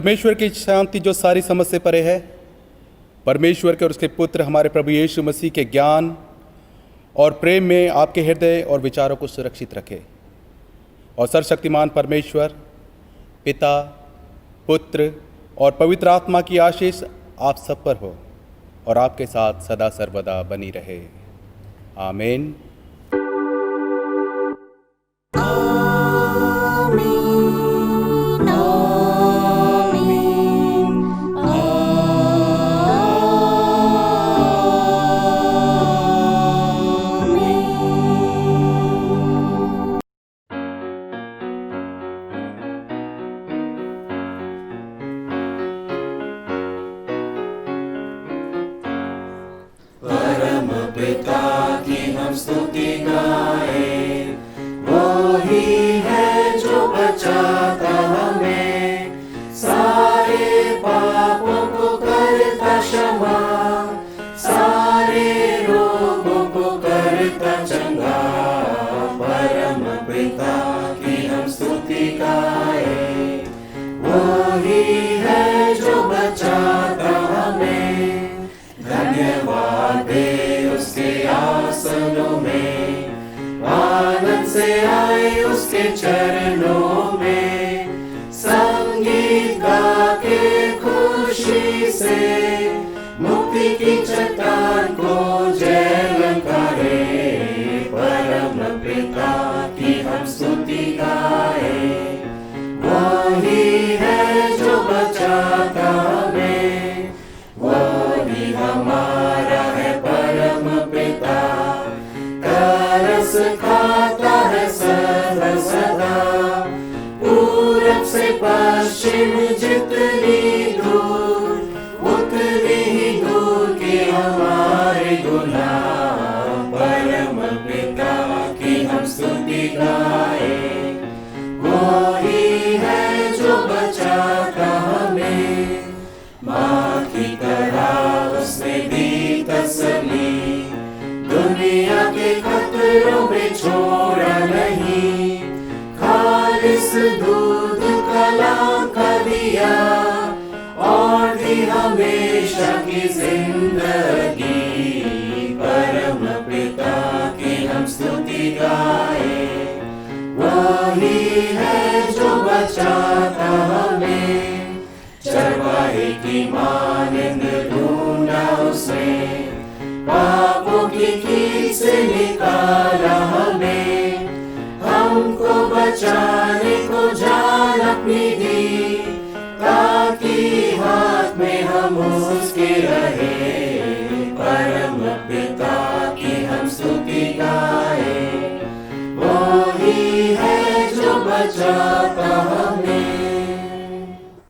परमेश्वर की शांति जो सारी समझ से परे है, परमेश्वर के और उसके पुत्र हमारे प्रभु यीशु मसीह के ज्ञान और प्रेम में आपके हृदय और विचारों को सुरक्षित रखे। और सर्वशक्तिमान परमेश्वर पिता, पुत्र और पवित्र आत्मा की आशीष आप सब पर हो और आपके साथ सदा सर्वदा बनी रहे। आमीन। ताकि हाथ में हम उसके रहे।